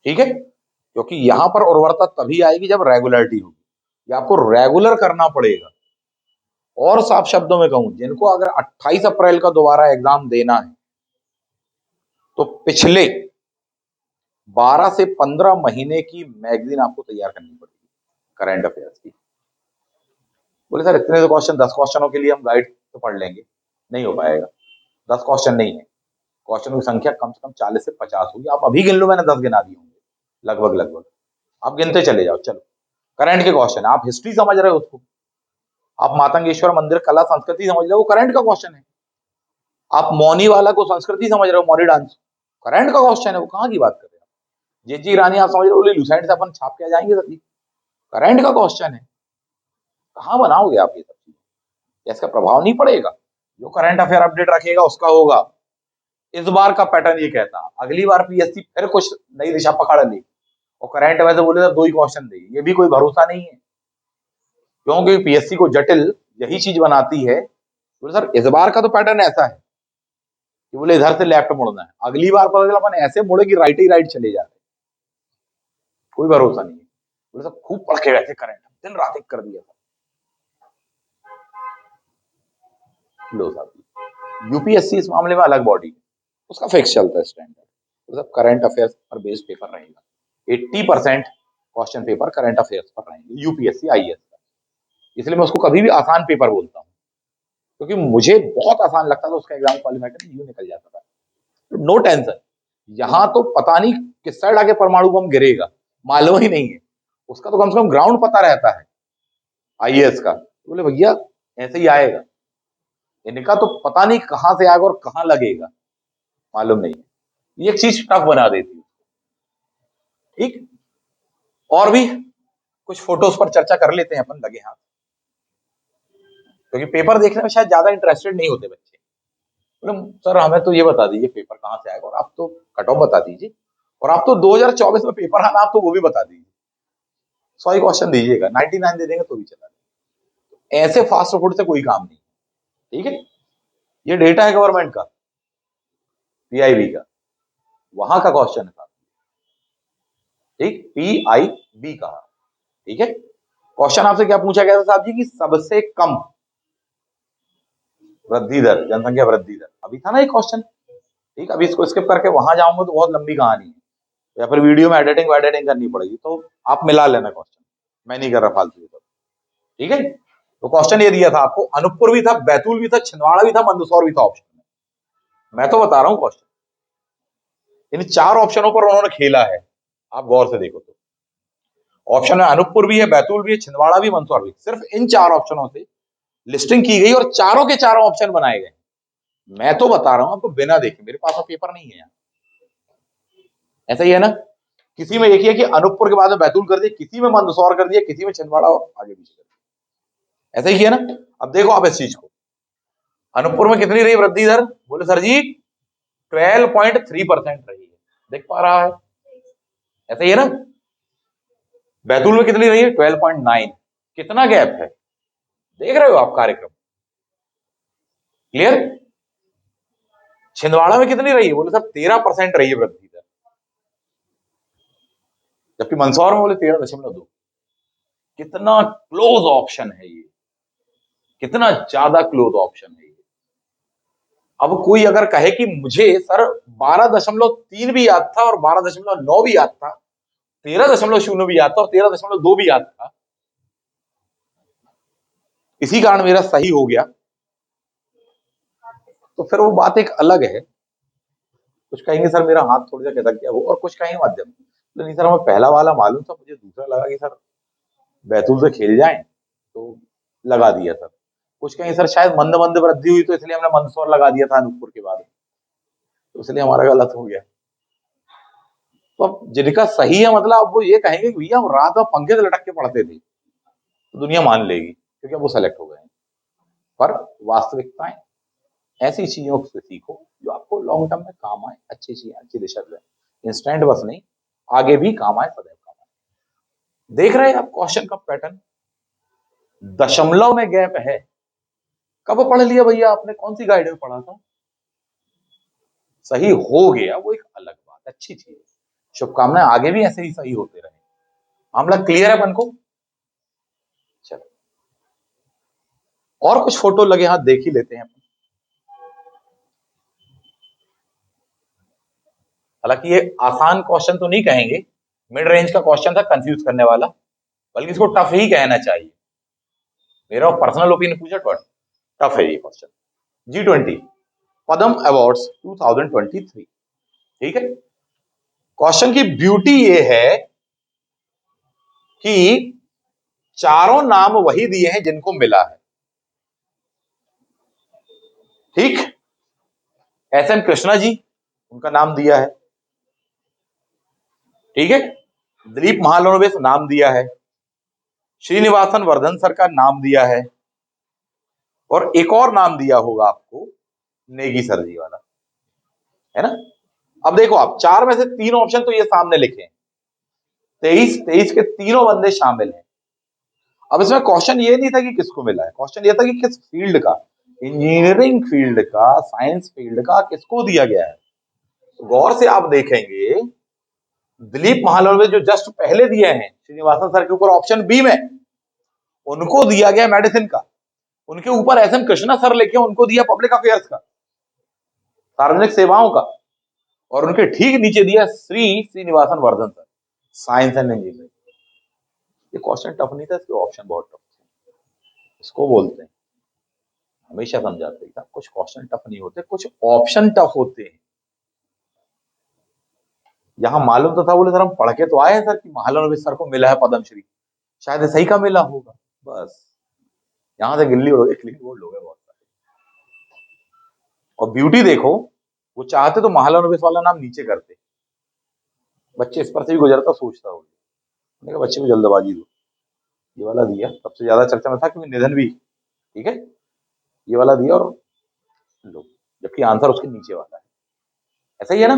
ठीक है? क्योंकि यहां पर उर्वरता तभी आएगी जब रेगुलरिटी होगी। ये आपको रेगुलर करना पड़ेगा। और साफ शब्दों में कहूं, जिनको अगर 28 अप्रैल का दोबारा एग्जाम देना है तो पिछले 12 से 15 महीने की मैगजीन आपको तैयार करनी पड़ेगी करंट अफेयर्स की। बोले सर इतने तो क्वेश्चन, 10 क्वेश्चनों के लिए हम गाइड तो पढ़ लेंगे। नहीं हो पाएगा, 10 क्वेश्चन नहीं है। क्वेश्चनों की संख्या कम से कम 40 से 50 होगी। आप अभी गिन लो, मैंने 10 गिना दिए होंगे लगभग लगभग। आप गिनते चले जाओ। चलो, करंट के क्वेश्चन, आप हिस्ट्री समझ रहे हो उसको, आप मातंगेश्वर मंदिर कला संस्कृति समझ रहे हो, वो करंट का क्वेश्चन है। आप मौनी वाला को संस्कृति समझ रहे हो, मौनी डांस, करंट का क्वेश्चन है, वो कहाँ की बात कर रहे हो? जे जी रानी आप समझ रहे हो, लुसाइड से अपन छाप के आ जाएंगे सर जी, करंट का क्वेश्चन है। कहाँ बनाओगे आप ये सब चीजें? इसका प्रभाव नहीं पड़ेगा। जो करंट अफेयर अपडेट रखेगा उसका होगा। इस बार का पैटर्न ये कहता, अगली बार पीएससी फिर कुछ नई दिशा पकड़ ली और करंट वैसे बोले तो 2 ही क्वेश्चन देगी, ये भी कोई भरोसा नहीं है। क्योंकि पीएससी को जटिल यही चीज बनाती है। तो सर इस बार का तो पैटर्न ऐसा है कि बोले इधर से लेफ्ट मुड़ना है, अगली बार पता चला अपन ऐसे मुड़े कि राइट ही राइट चले जाते, कोई भरोसा नहीं है। बोले सब खूब पढ़ के वैसे करंट दिन रात एक कर दिया था। लो साहब, यूपीएससी इस मामले में अलग बॉडी है, उसका फिक्स चलता है स्टैंडर्ड। तो सब करंट अफेयर्स पर बेस्ड पेपर रहेगा। 80% क्वेश्चन पेपर करंट अफेयर्स पर रहेंगे यूपीएससी आईएएस का। इसलिए मैं उसको कभी भी आसान पेपर बोलता हूँ, क्योंकि मुझे बहुत आसान लगता था उसका एग्जाम क्वालिफाई करके यूं निकल जाता था। तो नो टेंशन, यहाँ तो पता नहीं किस साइड आके परमाणु बम गिरेगा, मालूम ही नहीं है। उसका तो कम से कम ग्राउंड पता रहता है आईएएस का। तो बोले भैया ऐसे ही आएगा, इनका तो पता नहीं कहां से आएगा और कहां लगेगा, मालूम नहीं है। ये एक चीज टफ बना देती है। ठीक, और भी कुछ फोटोज पर चर्चा कर लेते हैं अपन लगे हाथ, क्योंकि पेपर देखने में शायद ज्यादा इंटरेस्टेड नहीं होते बच्चे। बोले सर हमें तो ये बता दीजिए पेपर कहाँ से आएगा, और आप तो कट ऑफ बता दीजिए, और आप तो 2024 में पेपर आना, आप तो वो भी बता दीजिए, 100 ही क्वेश्चन दीजिएगा, 99 दे देंगे तो भी चला। ऐसे फास्ट फूड से कोई काम नहीं। ठीक है, ये डेटा है गवर्नमेंट का, पीआईबी का, वहां का क्वेश्चन था। ठीक, पीआईबी का। ठीक है, क्वेश्चन आपसे क्या पूछा गया था साहब जी, कि सबसे कम वृद्धि दर, जनसंख्या वृद्धि दर, अभी था ना ये क्वेश्चन। ठीक, अभी इसको स्किप करके वहां जाऊंगा तो बहुत लंबी कहानी है, या फिर वीडियो में एडिटिंग करनी पड़ेगी, तो आप मिला लेना क्वेश्चन, मैं नहीं कर रहा फालतू। ठीक है, तो क्वेश्चन ये दिया था आपको, अनूपपुर भी था, बैतूल भी था, छिंदवाड़ा भी था, मंदसौर भी था ऑप्शन में। मैं तो बता रहा हूं क्वेश्चन, इन 4 ऑप्शनों पर उन्होंने खेला है, आप गौर से देखो तो। ऑप्शन में अनूपपुर भी है, बैतूल भी है, छिंदवाड़ा भी, मंदसौर भी, सिर्फ इन 4 ऑप्शनों से लिस्टिंग की गई और चारों के चारों ऑप्शन बनाए गए। मैं तो बता रहा हूं आपको बिना देखे, मेरे पास पेपर नहीं है यहाँ। ऐसा ही है ना, किसी में एक ही है कि अनूपपुर के बाद में बैतूल कर दिया, किसी में मंदसौर कर दिया, किसी में छिंदवाड़ा और आगे पीछे कर दिया। ऐसा ही है ना। अब देखो आप इस चीज को, अनूपपुर में कितनी रही वृद्धि दर, बोले सर जी 12.3% रही है, देख पा रहा है, ऐसा ही है ना। बैतूल में कितनी रही है, 12.9, कितना गैप है, देख रहे हो आप कार्यक्रम, क्लियर। छिंदवाड़ा में कितनी रही है, बोले सर 13% रही है वृद्धि दर, जबकि मंदसौर में बोले 13.2। कितना क्लोज ऑप्शन है ये, कितना ज्यादा क्लोज ऑप्शन है ये। अब कोई अगर कहे कि मुझे सर 12.3 भी याद था और 12.9 भी याद था, 13.0 भी याद था और 13.2 भी याद था, इसी कारण मेरा सही हो गया, तो फिर वो बात एक अलग है। कुछ कहेंगे सर मेरा हाथ थोड़ा सा खिसक गया वो, और कुछ कहेंगे मध्यम, तो नहीं सर हमें पहला वाला मालूम था, मुझे दूसरा लगा कि सर बैतूल से खेल जाएं, तो लगा दिया सर। कुछ कहेंगे सर शायद मंद मंद वृद्धि हुई तो इसलिए हमने मंदसौर लगा दिया था अनूपपुर के बाद, तो इसलिए हमारा गलत हो गया। तो अब जिनका सही है, मतलब अब वो ये कहेंगे कि भैया हम रात में पंखे से लटक के पढ़ते थे, तो दुनिया मान लेगी क्योंकि अब वो सेलेक्ट हो गए हैं। पर वास्तविकताएं, ऐसी चीजों से सीखो जो आपको लॉन्ग टर्म में काम आए, अच्छी चीजें, अच्छी दिशा दे, इंस्टेंट बस नहीं, आगे भी काम आए, सदैव काम आए। देख रहे हैं आप क्वेश्चन का पैटर्न, दशमलव में गैप है। कब पढ़ लिया भैया आपने, कौन सी गाइड में पढ़ा था, सही हो गया वो एक अलग बात, अच्छी चीज है। शुभकामनाएं, आगे भी ऐसे ही सही होते रहे। मामला क्लियर है अपन को। चलो और कुछ फोटो लगे हाथ देख ही लेते हैं। हालांकि ये आसान क्वेश्चन तो नहीं कहेंगे, मिड रेंज का क्वेश्चन था, कंफ्यूज करने वाला, बल्कि इसको टफ ही कहना चाहिए, मेरा पर्सनल ओपिनियन पूछा तो टफ है ये क्वेश्चन। G20 पद्म अवार्ड्स 2023। ठीक है, क्वेश्चन की ब्यूटी ये है कि चारों नाम वही दिए हैं जिनको मिला है। ठीक, एस.एन. कृष्णा जी, उनका नाम दिया है। ठीक है, दिलीप महालनोबिस नाम दिया है, श्रीनिवासन वर्धन सर का नाम दिया है, और एक और नाम दिया होगा आपको, नेगी सर जी वाला, है ना। अब देखो आप, 4 में से 3 ऑप्शन तो ये सामने लिखे हैं, 23 के तीनों बंदे शामिल हैं। अब इसमें क्वेश्चन ये नहीं था कि किसको मिला है, क्वेश्चन ये था कि किस फील्ड का, इंजीनियरिंग फील्ड का, साइंस फील्ड का किसको दिया गया है। तो गौर से आप देखेंगे, दिलीप महालनोबिस जो जस्ट पहले दिए हैं श्रीनिवासन सर के ऊपर ऑप्शन बी में, उनको दिया गया मेडिसिन का, उनके ऊपर एस.एन. कृष्णा सर लेके उनको दिया पब्लिक अफेयर्स का, सार्वजनिक सेवाओं का, और उनके ठीक नीचे दिया Srinivasan Vardhan sir, science and engineering. ये क्वेश्चन टफ नहीं था, इसके ऑप्शन बहुत टफ थे, इसको बोलते हैं, हमेशा समझाते हैं कुछ क्वेश्चन टफ नहीं होते, कुछ ऑप्शन टफ होते हैं। यहां मालूम तो था, बोले सर हम पढ़ के तो आए हैं सर कि महालनोबिस सर को मिला है पद्मश्री, शायद सही का मिला होगा, बस यहां से गिल्ली उड़ गई, क्लीन बोल्ड हो गए बहुत सारे। और ब्यूटी देखो, वो चाहते तो महालनोबिस वाला नाम नीचे करते, बच्चे इस पर से भी गुजरता सोचता हो। मैंने कहा बच्चे को जल्दबाजी दो, ये वाला दिया, सबसे ज्यादा चर्चा में था क्योंकि निधन भी, ठीक है, ये वाला दिया और लो, जबकि आंसर उसके नीचे वाला है। ऐसा ही है ना,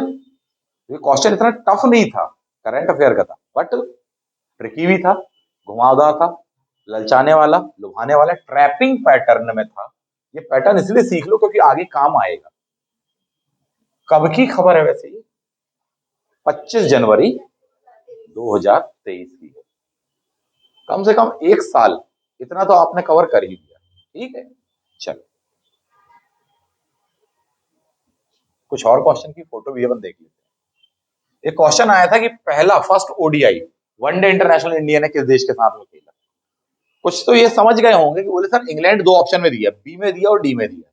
ये क्वेश्चन इतना टफ नहीं था, करंट अफेयर का था, बट ट्रिकी भी था, घुमावदार था, ललचाने वाला, लुभाने वाला, ट्रैपिंग पैटर्न में था। ये पैटर्न इसलिए सीख लो क्योंकि आगे काम आएगा। कब की खबर है वैसे ये? 25 जनवरी 2023 की है। कम से कम एक साल, इतना तो आपने कवर कर ही दिया। ठीक है, चलो कुछ और क्वेश्चन की फोटो भी अपन देख लेते हैं। एक क्वेश्चन आया था कि पहला first ODI one day international India ने किस देश के साथ में खेला। कुछ तो ये समझ गए होंगे कि बोले सर इंग्लैंड दो ऑप्शन में दिया, बी में दिया और डी में दिया,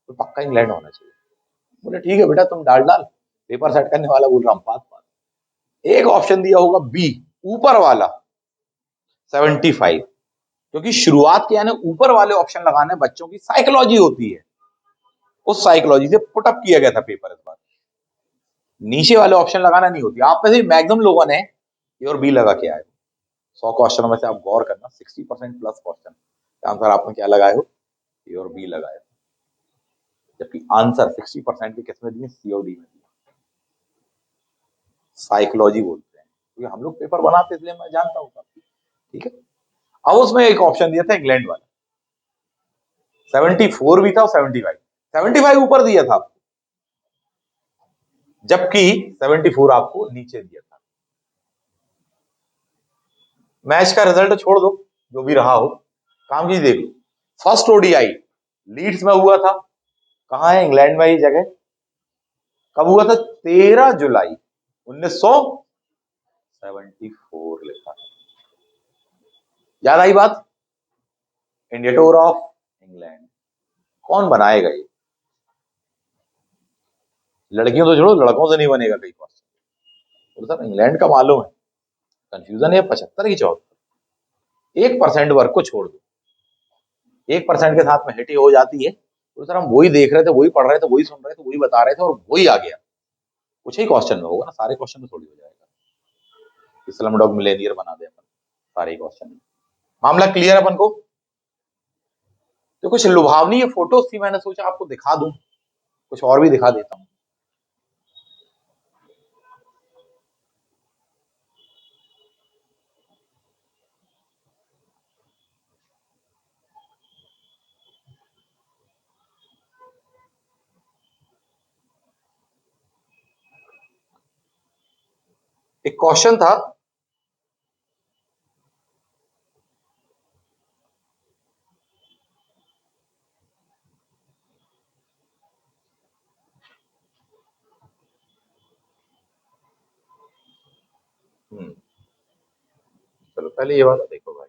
तो पक्का इंग्लैंड होना चाहिए। बोले ठीक है बेटा, तुम डाल डाल, पेपर सेट करने वाला बोल रहा हूँ पास पास। एक ऑप्शन दिया होगा बी, ऊपर वाला 75, क्योंकि शुरुआत के यानी ऊपर वाले ऑप्शन लगाने बच्चों की साइकोलॉजी होती है, उस साइकोलॉजी से पुटअप किया गया था पेपर इस बार। नीचे वाले ऑप्शन लगाना नहीं होती। आप में से मैक्सिमम लोगों ने ए और बी लगा के आए। 100 क्वेश्चनों में से आप गौर करना, 60% प्लस क्वेश्चन आंसर आपने क्या लगाए हो, ए और बी लगाए, जबकि आंसर 60% भी किसमें दिए, सी और डी में दिए। साइकोलॉजी बोलते हैं, क्योंकि हम लोग पेपर बनाते इसलिए मैं जानता हूँ काफी। ठीक है, अब उसमें एक ऑप्शन दिया था इंग्लैंड वाला, 74 भी था और 75, 75 ऊपर दिया था आपको, जबकि 74 आपको नीचे दिया था। मैच का रिजल्ट छोड़ दो, जो भी रहा हो, काम की देख लो। फर्स्ट ओडीआई लीड्स में हुआ था, कहां है, इंग्लैंड में ही जगह। कब हुआ था, 13 जुलाई 1974 लिखा है। याद आई बात, इंडिया टूर ऑफ इंग्लैंड। कौन बनाएगा ये, लड़कियों तो छोड़ो, लड़कों से नहीं बनेगा कई क्वेश्चन। तो सर इंग्लैंड का मालूम है, कंफ्यूजन है 75 की 74, 1% वर्क को छोड़ दो, 1% के साथ में हिट हो जाती है। तो सर हम वही देख रहे थे, वही पढ़ रहे थे, वही सुन रहे थे, वही बता रहे थे और वही आ गया। कुछ ही क्वेश्चन में होगा ना, सारे क्वेश्चन में थोड़ी हो जाएगा। स्लम डॉग मिलेनियर बना दे अपन सारे क्वेश्चन में। मामला क्लियर अपन को। तो कुछ लुभावनी ये फोटोज थी, मैंने सोचा आपको दिखा दूं, कुछ और भी दिखा देता हूं। एक क्वेश्चन था, चलो पहले ये वाला देखो भाई,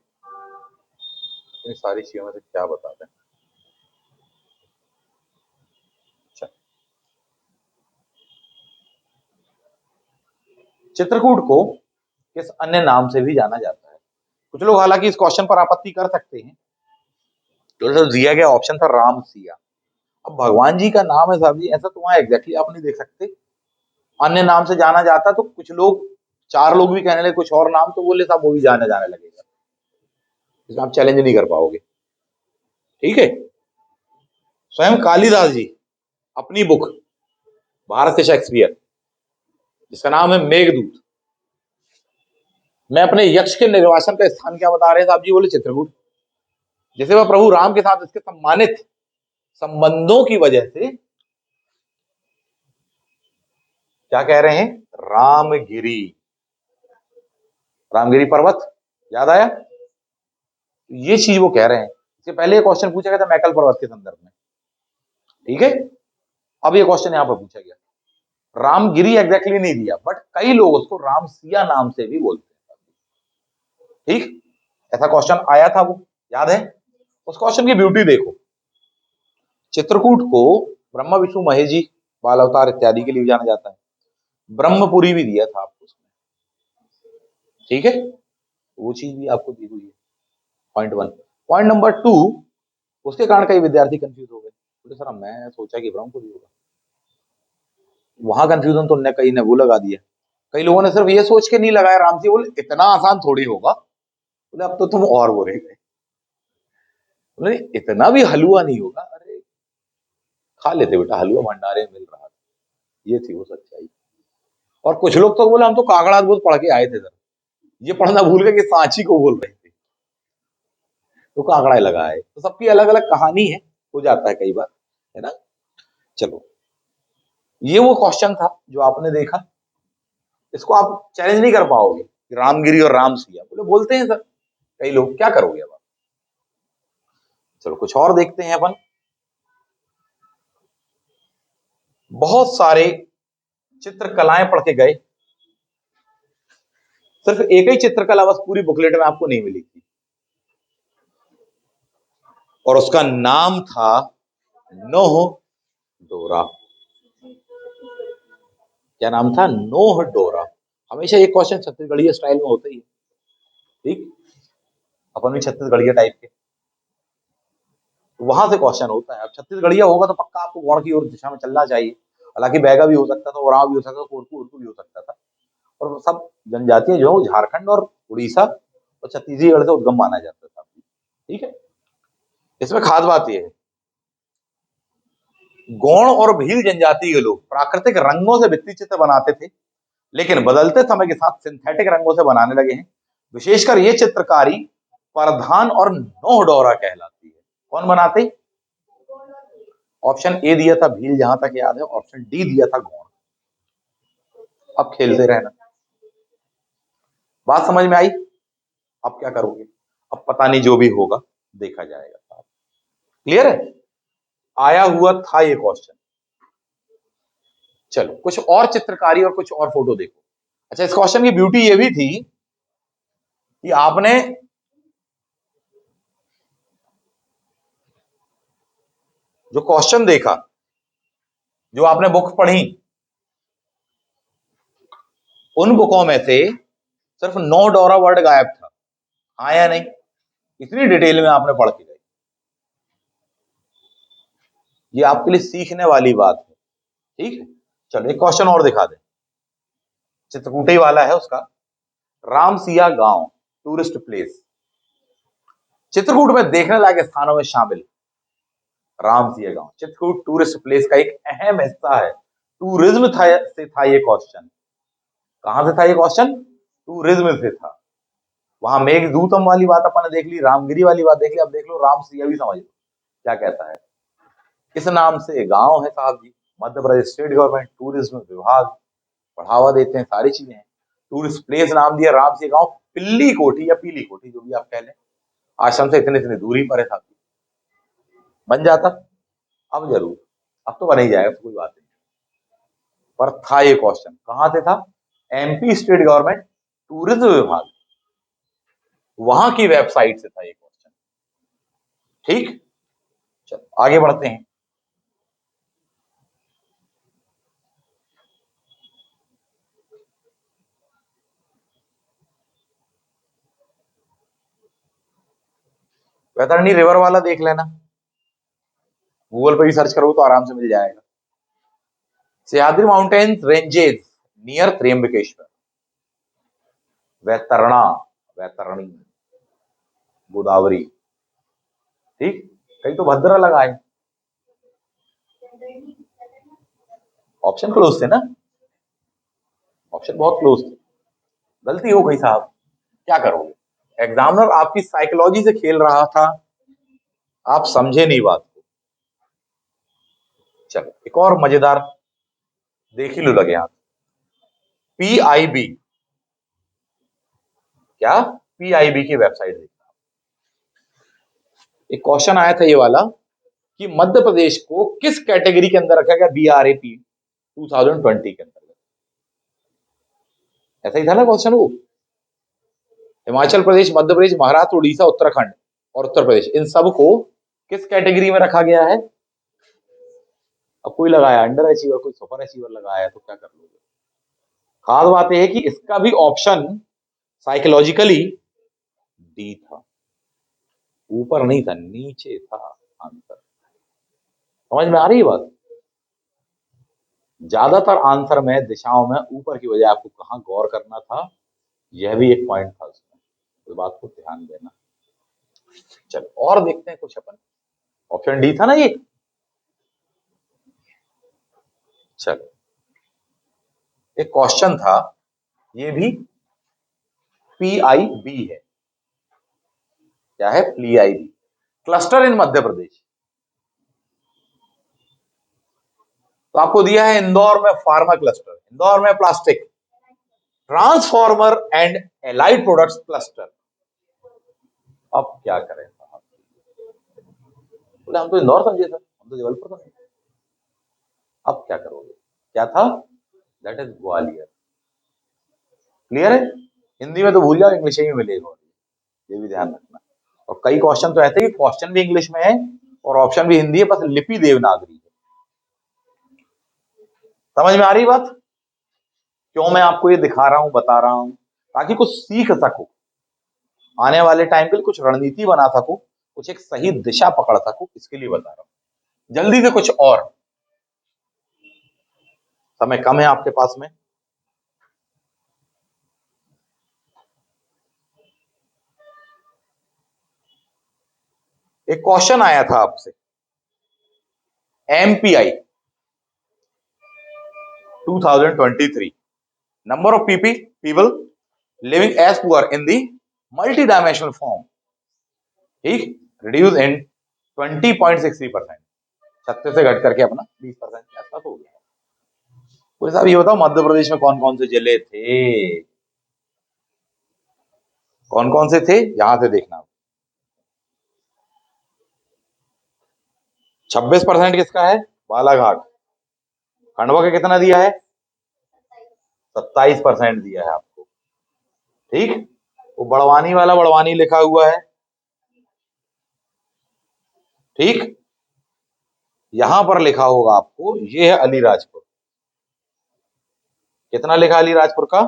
इतनी सारी चीजों में से क्या बताते हैं। अच्छा, चित्रकूट को किस अन्य नाम से भी जाना जाता है। कुछ लोग हालांकि इस क्वेश्चन पर आपत्ति कर सकते हैं, तो दिया गया ऑप्शन था राम सिया। अब भगवान जी का नाम है साहब जी, ऐसा तो वहां एग्जैक्टली आप नहीं देख सकते, अन्य नाम से जाना जाता तो कुछ लोग, चार लोग भी कहने लगे कुछ और नाम, तो बोले साहब वो भी जाने जाने लगेगा, इसमें आप चैलेंज नहीं कर पाओगे। ठीक है, स्वयं कालिदास जी अपनी बुक भारत के शेक्सपियर, जिसका नाम है मेघदूत, मैं अपने यक्ष के निर्वासन का स्थान क्या बता रहे हैं साहब जी, बोले चित्रकूट, जिसे वह प्रभु राम के साथ इसके सम्मानित संबंधों की वजह से क्या कह रहे हैं, रामगिरी, रामगिरी पर्वत, याद आया। ये चीज वो कह रहे हैं। इससे पहले क्वेश्चन पूछा गया था मैकल पर्वत के संदर्भ में। ठीक है, अब ये क्वेश्चन यहां पर पूछा गया, रामगिरी एग्जैक्टली नहीं दिया, बट कई लोग उसको रामसिया नाम से भी बोलते हैं। ठीक, ऐसा क्वेश्चन आया था वो, याद है। उस क्वेश्चन की ब्यूटी देखो, चित्रकूट को ब्रह्मा विष्णु महेश जी बाल अवतार इत्यादि के लिए भी जाना जाता है, ब्रह्मपुरी भी दिया था आपको उसमें। ठीक है, वो चीज भी आपको दी हुई है, point one. Point number two, उसके कारण कई विद्यार्थी कंफ्यूज हो गए, बोले सर मैं सोचा कि ब्रह्मपुरी होगा, वहां कंफ्यूजन तो कई ने वो लगा दिया, कई लोगों ने सिर्फ ये सोच के नहीं लगाया राम सी, बोले इतना आसान थोड़ी होगा, बोले अब तो तुम और वो रह गए, बोले इतना भी हलवा नहीं होगा, अरे खा लेते बेटा हलवा, भंडारे में मिल रहा था, ये थी वो सच्चाई। और कुछ लोग तो बोले हम तो काकड़ा बहुत पढ़ के आए थे सर, ये पढ़ना भूल गए कि सांची को बोल रहे थे, तो काकड़ा लगा है, तो सबकी अलग अलग कहानी है, हो जाता है कई बार, है ना। चलो, ये वो क्वेश्चन था जो आपने देखा, इसको आप चैलेंज नहीं कर पाओगे, रामगिरी और राम सिया बोले बोलते हैं सर कई लोग, क्या करोगे अब आप? चलो कुछ और देखते हैं अपन। बहुत सारे चित्रकलाएं पढ़ के गए, सिर्फ एक ही चित्रकला बस पूरी बुकलेट में आपको नहीं मिली थी, और उसका नाम था नोह डोरा। क्या नाम था? नोह डोरा। हमेशा ये क्वेश्चन छत्तीसगढ़ी स्टाइल में होता ही है, ठीक, अपन भी छत्तीसगढ़िया टाइप के, तो वहां से क्वेश्चन होता है। अब छत्तीसगढ़िया होगा तो पक्का आपको गौड़ की ओर दिशा में चलना चाहिए, हालांकि बैगा भी हो सकता था, ओराव भी हो सकता था, कोरकू उर्कू भी हो सकता था, और सब जनजातियां जो है झारखंड और उड़ीसा और छत्तीसगढ़ से उद्गम माना जाता था, ठीक है। इसमें खास बात यह है, गौड़ और भील जनजाति के लोग प्राकृतिक रंगों से भित्ति चित्र बनाते थे, लेकिन बदलते समय के साथ सिंथेटिक रंगों से बनाने लगे हैं। विशेषकर ये चित्रकारी परधान और नोह डोरा कहलाती है। कौन बनाते? ऑप्शन ए दिया था भील, जहां तक याद है, ऑप्शन डी दिया था गौड़। अब खेलते रहना। बात समझ में आई? अब क्या करोगे? अब पता नहीं, जो भी होगा देखा जाएगा। क्लियर है? आया हुआ था ये क्वेश्चन। चलो कुछ और चित्रकारी और कुछ और फोटो देखो। अच्छा, इस क्वेश्चन की ब्यूटी ये भी थी कि आपने जो क्वेश्चन देखा, जो आपने बुक पढ़ी, उन बुकों में से सिर्फ नो डोरा वर्ड गायब था। हाँ या नहीं? इतनी डिटेल में आपने पढ़ के गई, ये आपके लिए सीखने वाली बात है, ठीक है। चलो एक क्वेश्चन और दिखा दे, चित्रकूट वाला है उसका। रामसिया गांव टूरिस्ट प्लेस, चित्रकूट में देखने लायक स्थानों में शामिल रामसिया गांव चित्रकूट टूरिस्ट प्लेस का एक अहम हिस्सा है। टूरिज्म था से था ये क्वेश्चन। कहां से था ये क्वेश्चन? टूरिज्म से था। वहां मेघदूतम वाली बात अपन ने देख ली, रामगिरी वाली बात देख ली, अब देख लो रामसिया भी समझ लो क्या कहता है। इस नाम से गांव है साहब जी, Madhya Pradesh state government tourism विभाग बढ़ावा देते हैं, सारी चीजें हैं। टूरिस्ट प्लेस नाम दिया रामसिया गांव, पिल्ली कोठी या पीली कोठी जो भी आप कह लें, आश्रम से इतने इतने दूरी पर है साहब जी। बन जाता? अब जरूर, अब तो बन ही जाएगा, तो कोई बात नहीं। पर था ये क्वेश्चन, कहां से था? एमपी स्टेट गवर्नमेंट टूरिज्म विभाग, वहां की वेबसाइट से था ये क्वेश्चन, ठीक। चलो आगे बढ़ते हैं। वैतरणी रिवर वाला देख लेना, गूगल पे भी सर्च करो तो आराम से मिल जाएगा। Sahyadri mountains ranges near Trimbakeshwar, Vaitarna, Vaitarni, Godavari, ठीक। कहीं तो भद्रा लगा है, ऑप्शन क्लोज थे ना, ऑप्शन बहुत क्लोज थे। गलती हो गई साहब, क्या करोगे? एग्जामिनर आपकी साइकोलॉजी से खेल रहा था, आप समझे नहीं बात को। चलो एक और मजेदार देख ही लो लगे आप। पीआईबी, क्या? पीआईबी की वेबसाइट देखना। एक क्वेश्चन आया था ये वाला कि मध्य प्रदेश को किस कैटेगरी के अंदर रखा गया बीआरएपी 2020 के अंतर्गत? ऐसा ही था ना क्वेश्चन वो। हिमाचल प्रदेश, मध्य प्रदेश, महाराष्ट्र, उड़ीसा, उत्तराखंड और उत्तर प्रदेश, इन सब को किस कैटेगरी में रखा गया है? अब कोई लगाया अंडर अचीवर, कोई सुपर अचीवर लगाया, तो क्या कर लोगे? खास बात यह है कि इसका भी ऑप्शन साइकोलॉजिकली डी था, ऊपर नहीं था, नीचे था आंसर। समझ में आ रही है बात? ज्यादातर आंसर में दिशाओं में ऊपर की वजह आपको कहाँ गौर करना था, यह भी एक पॉइंट था उसमें, इस बात को ध्यान देना। चलो और देखते हैं कुछ अपन। ऑप्शन डी था ना ये। चलो एक क्वेश्चन था, ये भी PIB है। क्या है? PIB, क्लस्टर इन मध्य प्रदेश। तो आपको दिया है इंदौर में फार्मा क्लस्टर, इंदौर में plastic, transformer and allied products cluster. अब क्या करें साहब? बोले हम तो इंदौर समझे सर, हम तो जबलपुर समझे। अब क्या करोगे? क्या था? That is Gwalior. क्लियर है? हिंदी में तो भूल जाओ, इंग्लिश में मिलेगा, ये भी ध्यान रखना। और कई क्वेश्चन तो ऐसे ही, क्वेश्चन भी इंग्लिश में है और ऑप्शन भी हिंदी है, बस लिपि देवनागरी है। समझ में आ रही बात? क्यों मैं आपको ये दिखा रहा हूं, बता रहा हूं, ताकि कुछ सीख सको, आने वाले टाइम के लिए कुछ रणनीति बना सको, कुछ एक सही दिशा पकड़ सको, इसके लिए बता रहा हूं। जल्दी से कुछ और, समय कम है आपके पास में। एक क्वेश्चन आया था आपसे, MPI 2023, number of people living as poor in the multi dimensional form, ठीक, रिड्यूस इन 20.63%, 36 से घट करके अपना 20% के आसपास हो गया। तो साहब ये बताओ, मध्य प्रदेश में कौन कौन से जिले थे? कौन कौन से थे? यहां से देखना। 26% किसका है? बालाघाट। खंडवा का कितना दिया है? 27% दिया है आपको। ठीक, वो बड़वानी वाला बड़वानी लिखा हुआ है। ठीक, यहां पर लिखा होगा आपको, ये है अलीराजपुर। कितना लिखा अलीराजपुर का?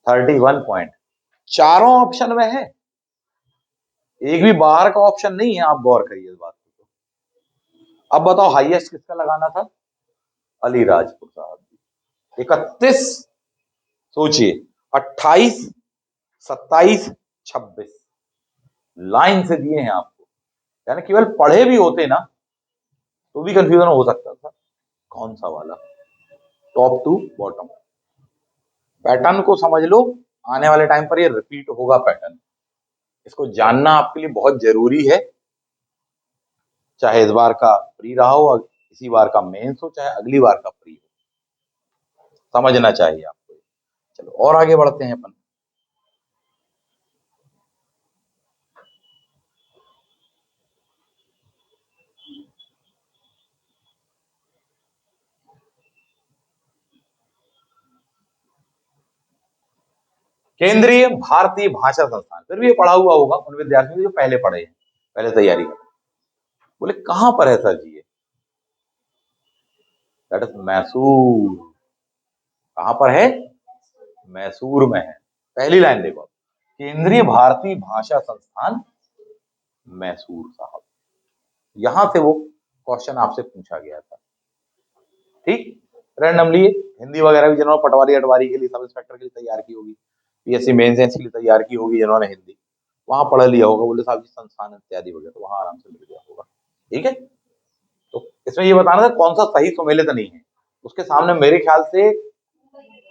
31 पॉइंट। चारों ऑप्शन में है, एक भी बाहर का ऑप्शन नहीं है, आप गौर करिए इस बात को। अब बताओ हाईएस्ट किसका लगाना था? अलीराजपुर साहब। 31, सोचिए, 28, 27, 26 लाइन से दिए हैं आपको। यानी केवल पढ़े भी होते ना तो भी कंफ्यूजन हो सकता था, कौन सा वाला, टॉप टू बॉटम। पैटर्न को समझ लो, आने वाले टाइम पर ये रिपीट होगा पैटर्न, इसको जानना आपके लिए बहुत जरूरी है। चाहे इस बार का प्री रहा हो, इसी बार का मेंस हो, चाहे अगली बार का प्री हो, समझना चाहिए आपको। चलो और आगे बढ़ते हैं अपन। केंद्रीय भारतीय भाषा संस्थान, फिर भी ये पढ़ा हुआ होगा उन विद्यार्थियों को जो पहले पढ़े हैं, पहले तैयारी कर। बोले कहां पर है सर जी ये? That is Mysore. कहां पर है? मैसूर में है। पहली लाइन देखो, केंद्रीय भारतीय भाषा संस्थान मैसूर साहब। यहां से वो क्वेश्चन आपसे पूछा गया था। ठीक, रैंडमली हिंदी वगैरह भी जिन्होंने पटवारी अटवारी के लिए, सब इंस्पेक्टर के लिए तैयार की होगी, PSC मेंस के लिए तैयार की होगी जिन्होंने हिंदी, वहां पढ़ लिया होगा, बोले साहब जी संस्थान इत्यादि वगैरह, तो वहां आराम से मिल गया होगा। ठीक है, तो इसमें ये बताना था कौन सा सही सुमेलित नहीं है। उसके सामने मेरे ख्याल से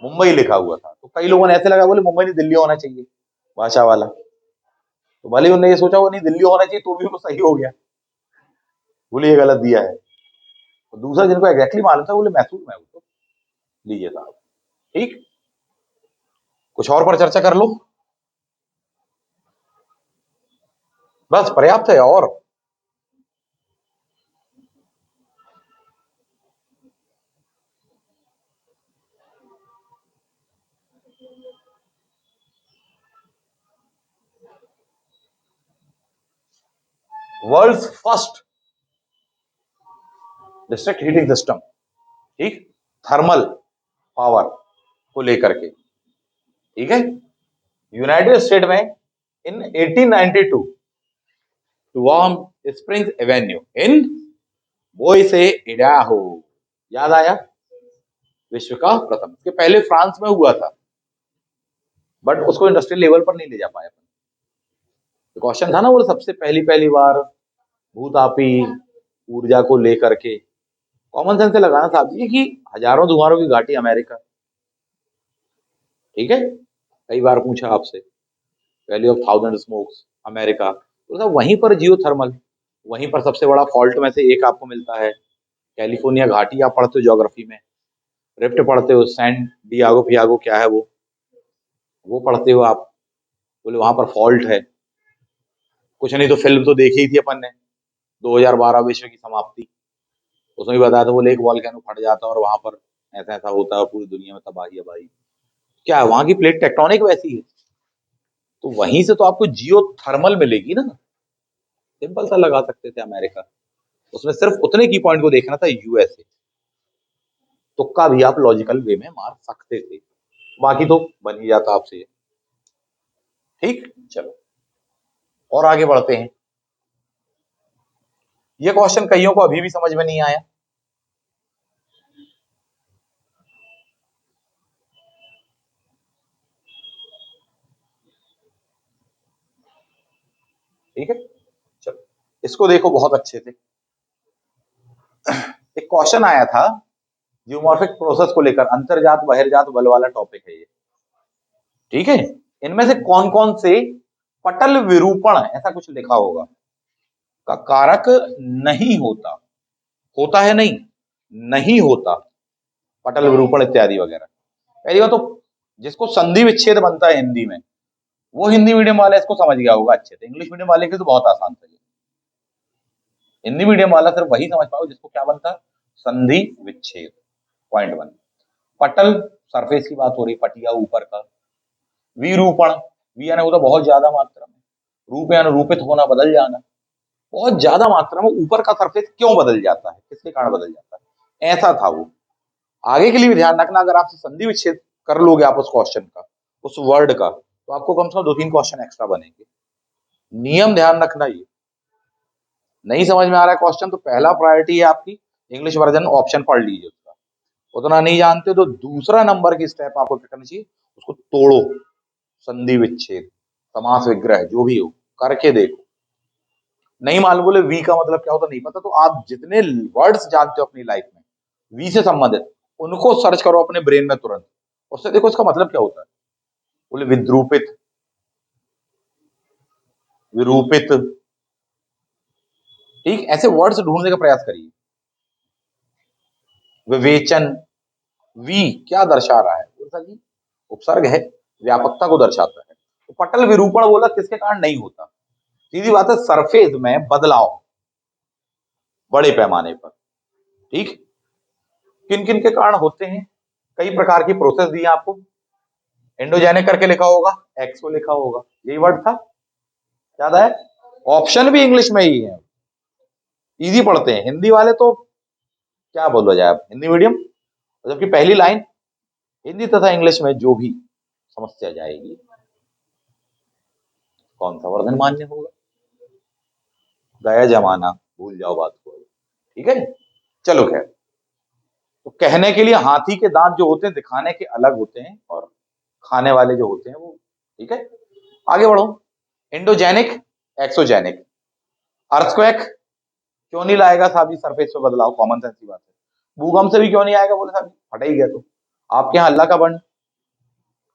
मुंबई लिखा हुआ था, तो कई लोगों ने ऐसे लगा, बोले मुंबई नहीं दिल्ली होना चाहिए भाषा वाला। तो भले उन्होंने ये सोचा वो नहीं दिल्ली होना चाहिए, तो भी वो सही हो गया, बोले ये गलत दिया है। तो दूसरा जिनको एग्जैक्टली मालूम था, बोले मैसूर में, वो तो लीजिए साहब। ठीक, कुछ और पर चर्चा कर लो, बस पर्याप्त है। और world first district heating system, ठीक, थर्मल पावर को लेकर के, ठीक है, यूनाइटेड स्टेट में in 1892 to Warm Springs Avenue in Boise Idaho. याद आया? विश्व का प्रथम। इसके पहले फ्रांस में हुआ था, बट उसको इंडस्ट्रियल लेवल पर नहीं ले जा पाए। क्वेश्चन था ना वो, सबसे पहली पहली बार भूतापी ऊर्जा को लेकर के। कॉमन सेंस से लगाना साहब जी कि हजारों धुआरों की घाटी अमेरिका, ठीक है, कई बार पूछा आपसे, valley of thousand smokes America, तो साहब वहीं पर जियो थर्मल, वहीं पर सबसे बड़ा फॉल्ट में से एक आपको मिलता है। कैलिफोर्निया घाटी आप पढ़ते हो ज्योग्राफी में, रिफ्ट पढ़ते हो, सैन डियागो फियागो क्या है वो पढ़ते हो आप, बोले वहां पर फॉल्ट है। कुछ नहीं तो फिल्म तो देखी ही थी अपन ने, 2012 विश्व की समाप्ति, उसमें भी बताया था, बोले एक वॉल्केनो फट जाता है और वहां पर ऐसा ऐसा होता है, पूरी दुनिया में तबाही तबाही। क्या है, वहां की प्लेट टेक्टोनिक वैसी है, तो वहीं से तो आपको जियो थर्मल मिलेगी ना। सिंपल सा लगा सकते थे अमेरिका, उसमें सिर्फ उतने की पॉइंट को देखना था, यूएसए। तुक्का भी आप लॉजिकल वे में मार सकते थे, बाकी तो बन ही जाता आपसे। ठीक, चलो और आगे बढ़ते हैं। ये क्वेश्चन कईयों को अभी भी समझ में नहीं आया। ठीक है, चलो इसको देखो बहुत अच्छे से। एक क्वेश्चन आया था जियोमॉर्फिक प्रोसेस को लेकर, अंतर्जात बहिर्जात बल वाला टॉपिक है ये, ठीक है। इनमें से कौन कौन से पटल विरूपण, ऐसा कुछ लिखा होगा, का कारक नहीं होता, होता है नहीं, नहीं होता, पटल विरूपण इत्यादि वगैरह। पहली बात तो जिसको संधि विच्छेद बनता है हिंदी में, वो हिंदी मीडियम वाला इसको समझ गया होगा अच्छे से, इंग्लिश मीडियम वाले के तो बहुत आसान था। हिंदी मीडियम वाला सिर्फ वही समझ पाओ जिसको क्या बनता है, संधि विच्छेद। पॉइंट वन, पटल सरफेस की बात हो रही, पटिया ऊपर का। विरूपण, वी यानी होता बहुत ज्यादा मात्रा में, रूप यानी रूपित होना, बदल जाना, बहुत ज्यादा मात्रा में ऊपर का सरफेस क्यों बदल जाता है, किसके कारण बदल जाता है, ऐसा था वो। आगे के लिए भी ध्यान रखना, अगर आपसे संधि विच्छेद कर लोगे आप उस क्वेश्चन का, उस वर्ड का, तो आपको कम से कम 2-3 क्वेश्चन एक्स्ट्रा बनेंगे। नियम ध्यान रखना, ये नहीं समझ में आ रहा है क्वेश्चन तो पहला प्रायोरिटी है आपकी इंग्लिश वर्जन ऑप्शन पढ़ लीजिए उसका। उतना नहीं जानते तो दूसरा नंबर की स्टेप आपको क्या करनी चाहिए, उसको तोड़ो, संधि विच्छेद, समास विग्रह जो भी हो करके देखो। नहीं मालूम, बोले वी का मतलब क्या होता नहीं पता, तो आप जितने वर्ड्स जानते हो अपनी लाइफ में वी से संबंधित, उनको सर्च करो अपने ब्रेन में तुरंत, उससे देखो इसका मतलब क्या होता है। बोले विद्रूपित, विरूपित, ठीक, ऐसे वर्ड्स ढूंढने का प्रयास करिए। विवेचन, वी क्या दर्शा रहा है, बोला जी उपसर्ग है, व्यापकता को दर्शाता है। तो पटल विरूपण बोला किसके कारण नहीं होता, सीधी बात है सरफेस में बदलाव बड़े पैमाने पर, ठीक। किन किन के कारण होते हैं, कई प्रकार की प्रोसेस दी है आपको, एंडोजेनिक करके लिखा होगा, एक्स को लिखा होगा, यही वर्ड था, याद है। ऑप्शन भी इंग्लिश में ही है, इजी पढ़ते हैं हिंदी वाले तो, क्या बोला जाए अब, हिंदी मीडियम, जबकि पहली लाइन हिंदी तथा इंग्लिश में जो भी समस्या जाएगी, कौन सा वर्णन मान्य होगा, गया जमाना भूल जाओ बात को, ठीक है। चलो खैर, तो कहने के लिए हाथी के दांत जो होते हैं दिखाने के अलग होते हैं, और खाने वाले जो होते हैं वो, ठीक है। आगे बढ़ो, इंडोजेनिक, एक्सोजेनिक, अर्थक्वेक क्यों नहीं लाएगा साहब जी, सरफेस पे बदलाव, कॉमन सेंस की बात है। भूकंप से भी क्यों नहीं आएगा, बोले साहब फटा ही गया तो। आपके यहाँ अल्लाह का बंद,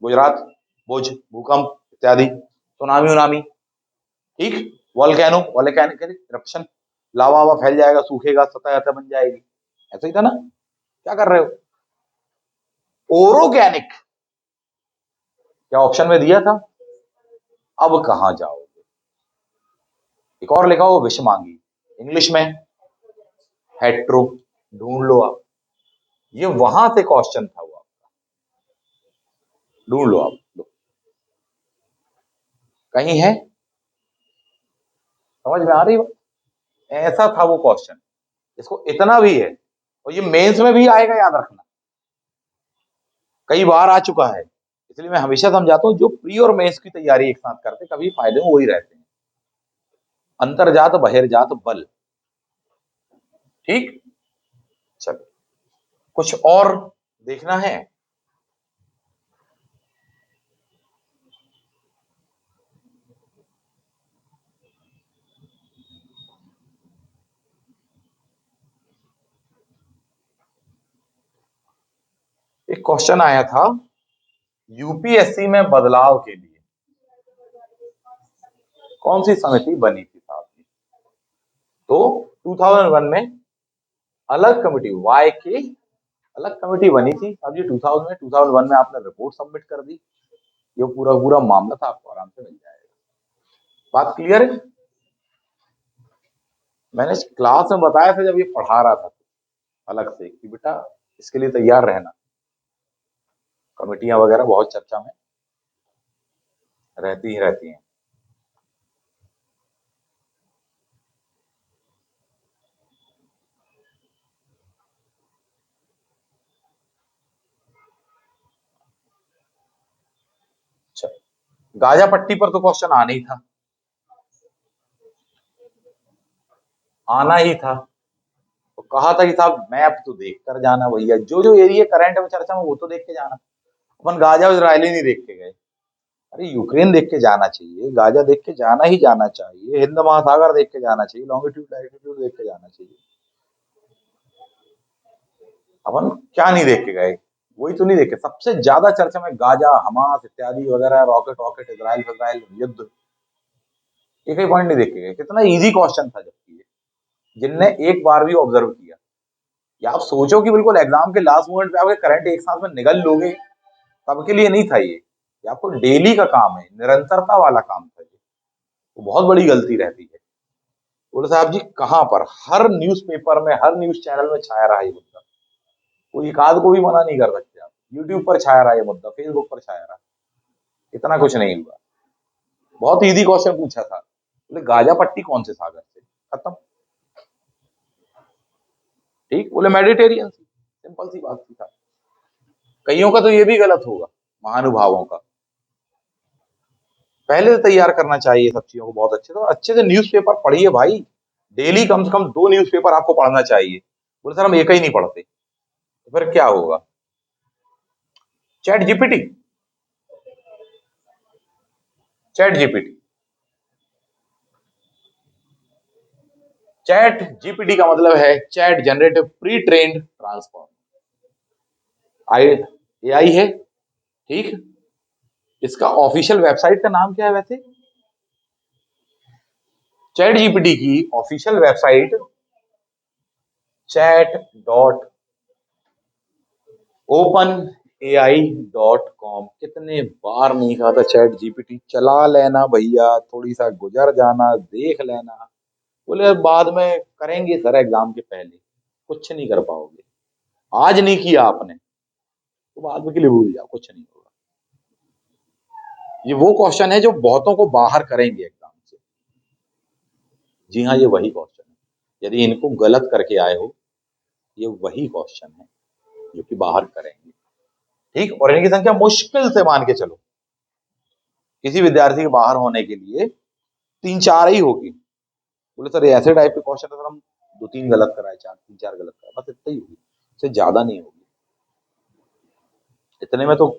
गुजरात, भुज, भूकंप इत्यादि, सुनामी उनामी, ठीक। वॉल्केनो, वॉल्केनिक इरप्शन, लावा वावा फैल जाएगा, सूखेगा, सतह अतः बन जाएगी, ऐसा ही था ना, क्या कर रहे हो। ओरोगैनिक, क्या ऑप्शन में दिया था, अब कहां जाओगे। एक और लिखा हो विषमांगी, इंग्लिश में हेट्रो, ढूंढ लो आप, ये वहां से क्वेश्चन था वो, आपका ढूंढ लो आप, लो। कहीं है, समझ में आ रही हो, ऐसा था वो क्वेश्चन, इसको इतना भी है, और ये मेंस में भी आएगा, याद रखना, कई बार आ चुका है, इसलिए मैं हमेशा समझाता हूँ जो प्री और मेंस की तैयारी एक साथ करते कभी फायदे में वही रहते हैं। अंतर्जात बहिर्जात बल, ठीक, चलो कुछ और देखना है? एक क्वेश्चन आया था, यूपीएससी में बदलाव के लिए कौन सी समिति बनी थी साहब जी? तो 2001 में अलग कमेटी, वाई के अलग कमेटी बनी थी साहब जी। 2000 में 2001 में आपने रिपोर्ट सबमिट कर दी, ये पूरा पूरा मामला था, आपको आराम से मिल जाएगा। बात क्लियर है? मैंने क्लास में बताया था जब ये पढ़ा रहा था अलग से कि बेटा इसके लिए तैयार रहना, कमेटियां वगैरह बहुत चर्चा में रहती ही रहती हैं। अच्छा, गाजा पट्टी पर तो क्वेश्चन आना ही था, आना ही था। तो कहा था कि साहब मैप तो देख कर जाना भैया, जो जो एरिया करंट में चर्चा में वो तो देख के जाना। अपन गाजा इजरायली नहीं देख के गए। अरे यूक्रेन देख के जाना चाहिए, गाजा देख के जाना ही जाना चाहिए, हिंद महासागर देख के जाना चाहिए, लॉन्गिट्यूड लैटिट्यूड देख के जाना चाहिए। अपन क्या नहीं देख के गए? वही तो नहीं देखे। सबसे ज्यादा चर्चा में गाजा, हमास इत्यादि वगैरह, रॉकेट रॉकेट, इजराइल इजराइल युद्ध, एक ही पॉइंट नहीं देख के गए। कितना इजी क्वेश्चन था जबकि ये, जिनने एक बार भी ऑब्जर्व किया। या आप सोचो कि बिल्कुल एग्जाम के लास्ट मोमेंट पे आपके करंट एक साथ में निगल लोगे, तब के लिए नहीं था ये आपको डेली का काम है, निरंतरता वाला काम था ये। वो बहुत बड़ी गलती रहती है। बोले साहब जी कहाँ पर, हर न्यूज़पेपर में, हर न्यूज चैनल में छाया रहा ये मुद्दा। कोई एक आध को भी मना नहीं कर सकते आप। यूट्यूब पर छाया रहा ये मुद्दा, फेसबुक पर छाया रहा। इतना कुछ नहीं हुआ। बहुत इजी क्वेश्चन पूछा था, बोले गाजा पट्टी कौन से सागर से, खत्म। ठीक, बोले मेडिटेरियन से, सिंपल सी बात थी। था कईयों का तो ये भी गलत होगा, महानुभावों का। पहले से तैयार करना चाहिए सब चीजों को बहुत अच्छे से, और अच्छे से न्यूज़पेपर पढ़िए भाई। डेली कम से कम 2 न्यूज़पेपर आपको पढ़ना चाहिए। बोले सर हम एक ही नहीं पढ़ते, तो फिर क्या होगा? Chat GPT, Chat GPT, Chat GPT का मतलब है chat generative pre trained transform, आई एआई है। ठीक, इसका ऑफिशियल वेबसाइट का नाम क्या है वैसे? चैट जीपीटी की ऑफिशियल वेबसाइट chat.openai.com। कितने बार नहीं कहा था चैट जीपीटी चला लेना भैया, थोड़ी सा गुजर जाना, देख लेना। बोले बाद में करेंगे सर, एग्जाम के पहले। कुछ नहीं कर पाओगे। आज नहीं किया आपने तो बाद में के लिए भूल जाओ, कुछ नहीं होगा। ये वो क्वेश्चन है जो बहुतों को बाहर करेंगे एग्जाम से। जी हाँ, ये वही क्वेश्चन है। यदि इनको गलत करके आए हो, ये वही क्वेश्चन है जो कि बाहर करेंगे। ठीक, और इनकी संख्या मुश्किल से मान के चलो किसी विद्यार्थी के बाहर होने के लिए 3-4 ही होगी। बोले सर ये ऐसे टाइप के क्वेश्चन है सर, हम 2-3 गलत कराए, 4 3-4 गलत कराए, बस इतना ही होगी, इससे ज्यादा नहीं होगी। इतने में तो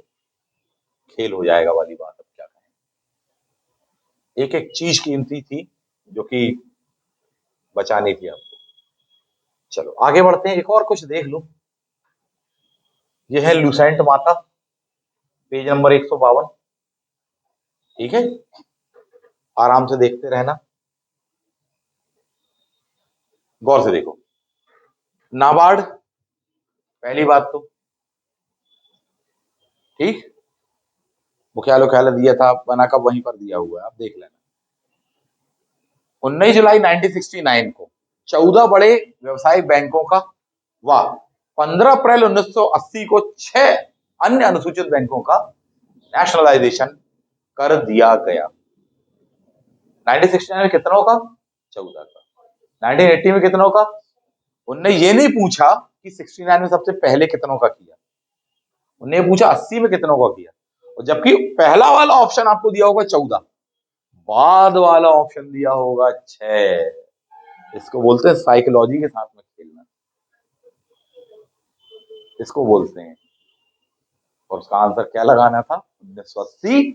खेल हो जाएगा वाली बात। अब क्या कहें, एक एक चीज कीमती थी जो कि बचानी थी आपको। चलो आगे बढ़ते हैं, एक और कुछ देख लो। ये है लूसेंट माता, पेज नंबर 152। ठीक है, आराम से देखते रहना, गौर से देखो। नाबार्ड, पहली बात तो ठीक, मुख्यालय उख्यालय दिया था, बना कब वहीं पर दिया हुआ है, आप देख लेना। 19 जुलाई 1969 को 14 बड़े व्यवसायिक बैंकों का व 15 अप्रैल 1980 को 6 अन्य अनुसूचित बैंकों का नेशनलाइजेशन कर दिया गया। 1969 में कितनों का? 14 का। 1980 में कितनों का? उनने ये नहीं पूछा कि 69 में सबसे पहले कितनों का किया, उन्हें पूछा 80 में कितनों का किया। और जबकि पहला वाला ऑप्शन आपको दिया होगा 14, बाद वाला ऑप्शन दिया होगा 6। इसको बोलते हैं साइकोलॉजी के साथ में खेलना। इसको बोलते हैं। और उसका आंसर क्या लगाना था? 1986।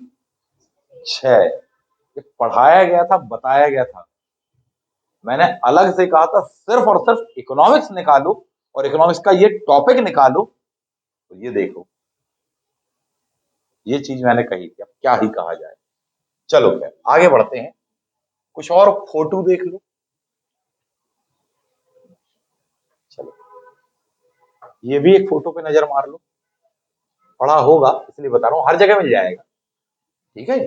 ये पढ़ाया गया था, बताया गया था। मैंने अलग से कहा था सिर्फ और सिर्फ इकोनॉमिक्स निकालो और इकोनॉमिक्स का ये टॉपिक निकालो, तो ये देखो, ये चीज मैंने कही थी। अब क्या ही कहा जाए। चलो खैर आगे बढ़ते हैं। कुछ और फोटो देख लो। चलो, ये भी एक फोटो पे नजर मार लो। पढ़ा होगा इसलिए बता रहा हूँ, हर जगह मिल जाएगा। ठीक है,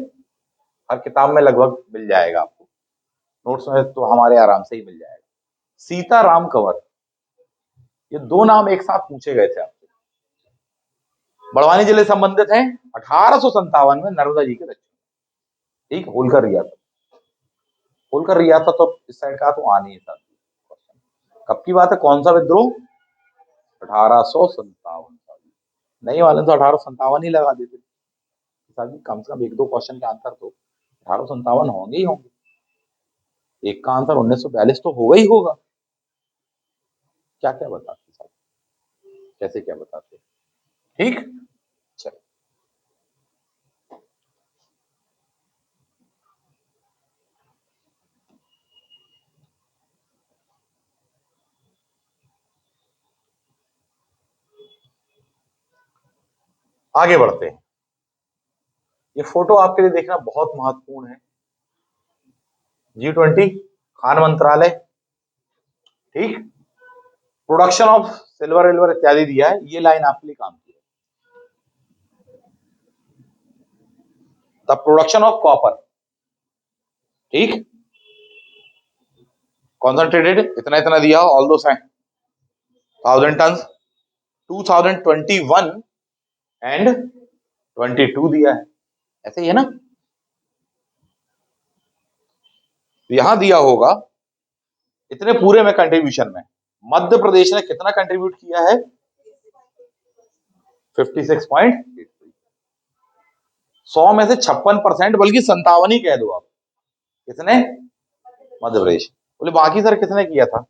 हर किताब में लगभग मिल जाएगा आपको। नोट्स में तो हमारे आराम से ही मिल जाएगा। सीताराम कंवर, ये दो नाम एक साथ पूछे गए थे आपसे। बड़वानी जिले से संबंधित हैं। 1857 में नर्मदा जी के दक्षिण। ठीक, होलकर रियासत। होलकर रियासत तो इस साइड का तो आ नहीं था। कब की बात है, कौन सा विद्रोह? 1857। नहीं वाले तो 1857 ही लगा देते। कम से कम एक दो क्वेश्चन के आंसर तो 1857 होंगे ही होंगे। एक का आंसर 1942 तो होगा ही होगा। क्या क्या बताते साहब, कैसे क्या बताते। ठीक, चलो आगे बढ़ते हैं। ये फोटो आपके लिए देखना बहुत महत्वपूर्ण है। G20 खान मंत्रालय। ठीक, प्रोडक्शन ऑफ सिल्वर विल्वर इत्यादि दिया है। ये लाइन आपके लिए काम की है। The production of copper. ठीक, कॉन्सेंट्रेटेड इतना इतना दिया, ऑल दो 1000 टन। 2021 एंड 22 दिया है, ऐसे ही है ना। तो यहां दिया होगा इतने पूरे में कंट्रीब्यूशन में मध्य प्रदेश ने कितना कंट्रीब्यूट किया है? 56.83। 100 में से 56%, बल्कि 57 ही कह दो आप। किसने? मध्य प्रदेश। बोले बाकी सर किसने किया था?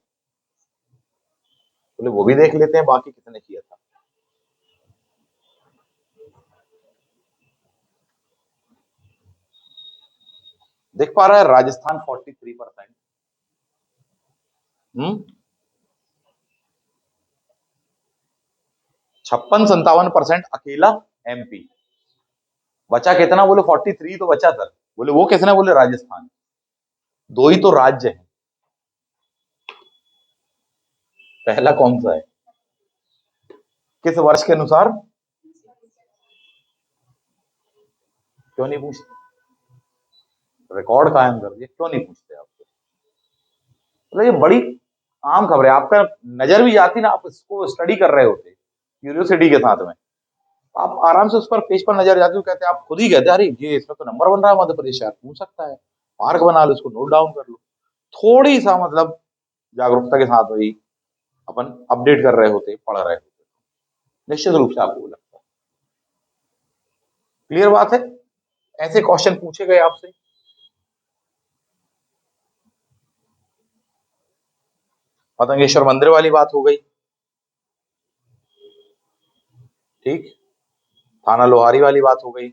बोले वो भी देख लेते हैं, बाकी किसने किया था। देख पा रहा है, राजस्थान 43%। 56-57% अकेला MP। बचा कितना? बोले 43 तो बचा सर। बोले वो किसने? बोले राजस्थान। दो ही तो राज्य है। पहला कौन सा है? किस वर्ष के अनुसार? क्यों नहीं पूछते? रिकॉर्ड कायम कर दिया, क्यों नहीं पूछते आप? मतलब ये बड़ी आम खबर है। आपका नजर भी जाती ना, आप इसको स्टडी कर रहे होते क्यूरियोसिटी के साथ में, आप आराम से उस पर पेज पर नजर जाती हो, कहते आप खुद ही कहते अरे ये इसमें तो नंबर बन रहा है मध्य प्रदेश, यार पूछ सकता है। मार्क बना लो, इसको नोट डाउन कर लो। थोड़ी सा मतलब जागरूकता के साथ वही अपन अपडेट कर रहे होते, पढ़ रहे होते, निश्चित रूप से आपको लगता है। क्लियर बात है। ऐसे क्वेश्चन पूछे गए आपसे। पतंगेश्वर मंदिर वाली बात हो गई। ठीक, थाना लोहारी वाली बात हो गई।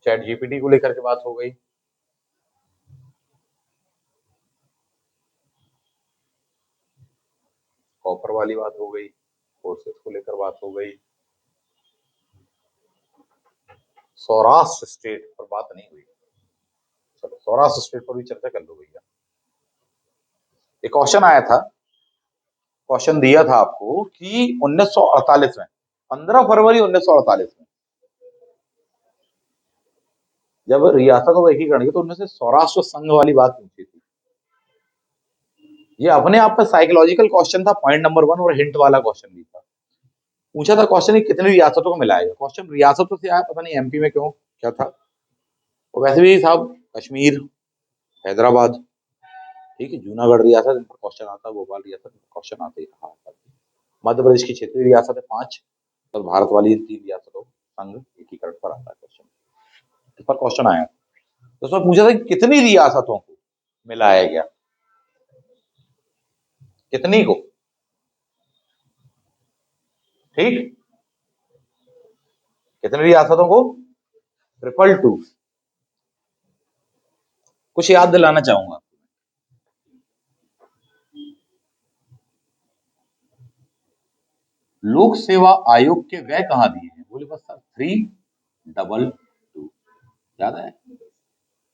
ChatGPT को लेकर के बात हो गई। कॉपर वाली बात हो गई। फोर्सेस को लेकर बात हो गई। सौराष्ट्र स्टेट पर बात नहीं हुई। चलो सौराष्ट्र स्टेट पर भी चर्चा कर लो भैया। एक क्वेश्चन आया था, क्वेश्चन दिया था आपको कि 1948 में, 15 फरवरी 1948 में जब रियासतों का एकीकरण किया, तो उनमें से सौराष्ट्र संघ वाली बात पूछी थी। ये अपने आप में साइकोलॉजिकल क्वेश्चन था, पॉइंट नंबर 1, और हिंट वाला क्वेश्चन भी था। पूछा था क्वेश्चन कितनी रियासतों को मिलाएगा। क्वेश्चन रियासतों से आया, पता नहीं MP में क्यों क्या था। और वैसे भी साहब कश्मीर, हैदराबाद, ठीक है, जूनागढ़ रियासत, इन पर क्वेश्चन आता है। भोपाल रियासत में क्वेश्चन आते ही रहा। मध्य प्रदेश की क्षेत्रीय रियासत है 5, और भारत वाली 3 रियासतों संघ एकीकरण पर आता है क्वेश्चन। इस पर क्वेश्चन आया। तो उसमें पूछा था कि कितनी रियासतों को मिलाया गया, कितनी को, ठीक, कितनी रियासतों को, 222। कुछ याद दिलाना चाहूंगा, लोक सेवा आयोग के व्यय कहाँ दिए हैं, बोले बस सर 322, याद है।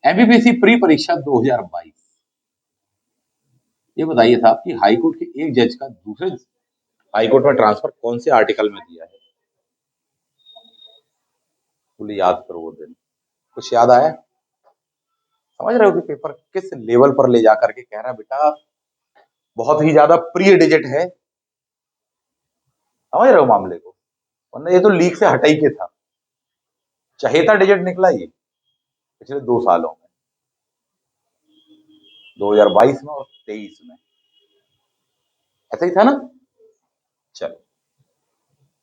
एमपीपीएससी प्री परीक्षा 2022, ये बताइए साहब कि हाईकोर्ट के एक जज का दूसरे हाईकोर्ट में ट्रांसफर कौन से आर्टिकल में दिया है, बोले याद करो वो दिन। कुछ याद आया, समझ रहे हो कि पेपर किस लेवल पर ले जाकर के कह रहा है बेटा, बहुत ही ज्यादा प्रिय डिजिट है, समझ रहे हो मामले को, वरना ये तो लीक से हटा ही के था, चहेता डिजिट निकला ये पिछले 2 सालों में, 2022 में और 23 में, ऐसा ही था ना। चलो,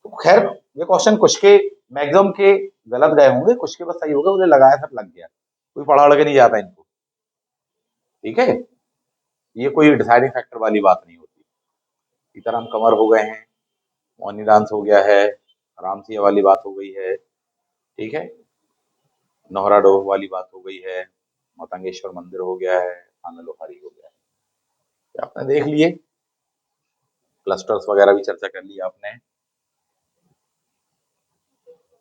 तो खैर ये क्वेश्चन कुछ के मैक्सिमम के गलत गए होंगे, कुछ के बस सही हो गए, उन्हें लगाया सब लग गया, कोई पढ़ा लगे नहीं जाता इनको, ठीक है। ये कोई डिसाइडिंग फैक्टर वाली बात नहीं होती। सीताराम कंवर हो गए हैं, मौनी डांस हो गया है, राम सिंह वाली बात हो गई है, ठीक है, नोहरा डोह वाली बात हो गई है, मतंगेश्वर मंदिर हो गया है, खाना लोहारी हो गया है, ये आपने देख लिए, क्लस्टर्स वगैरह भी चर्चा कर ली आपने,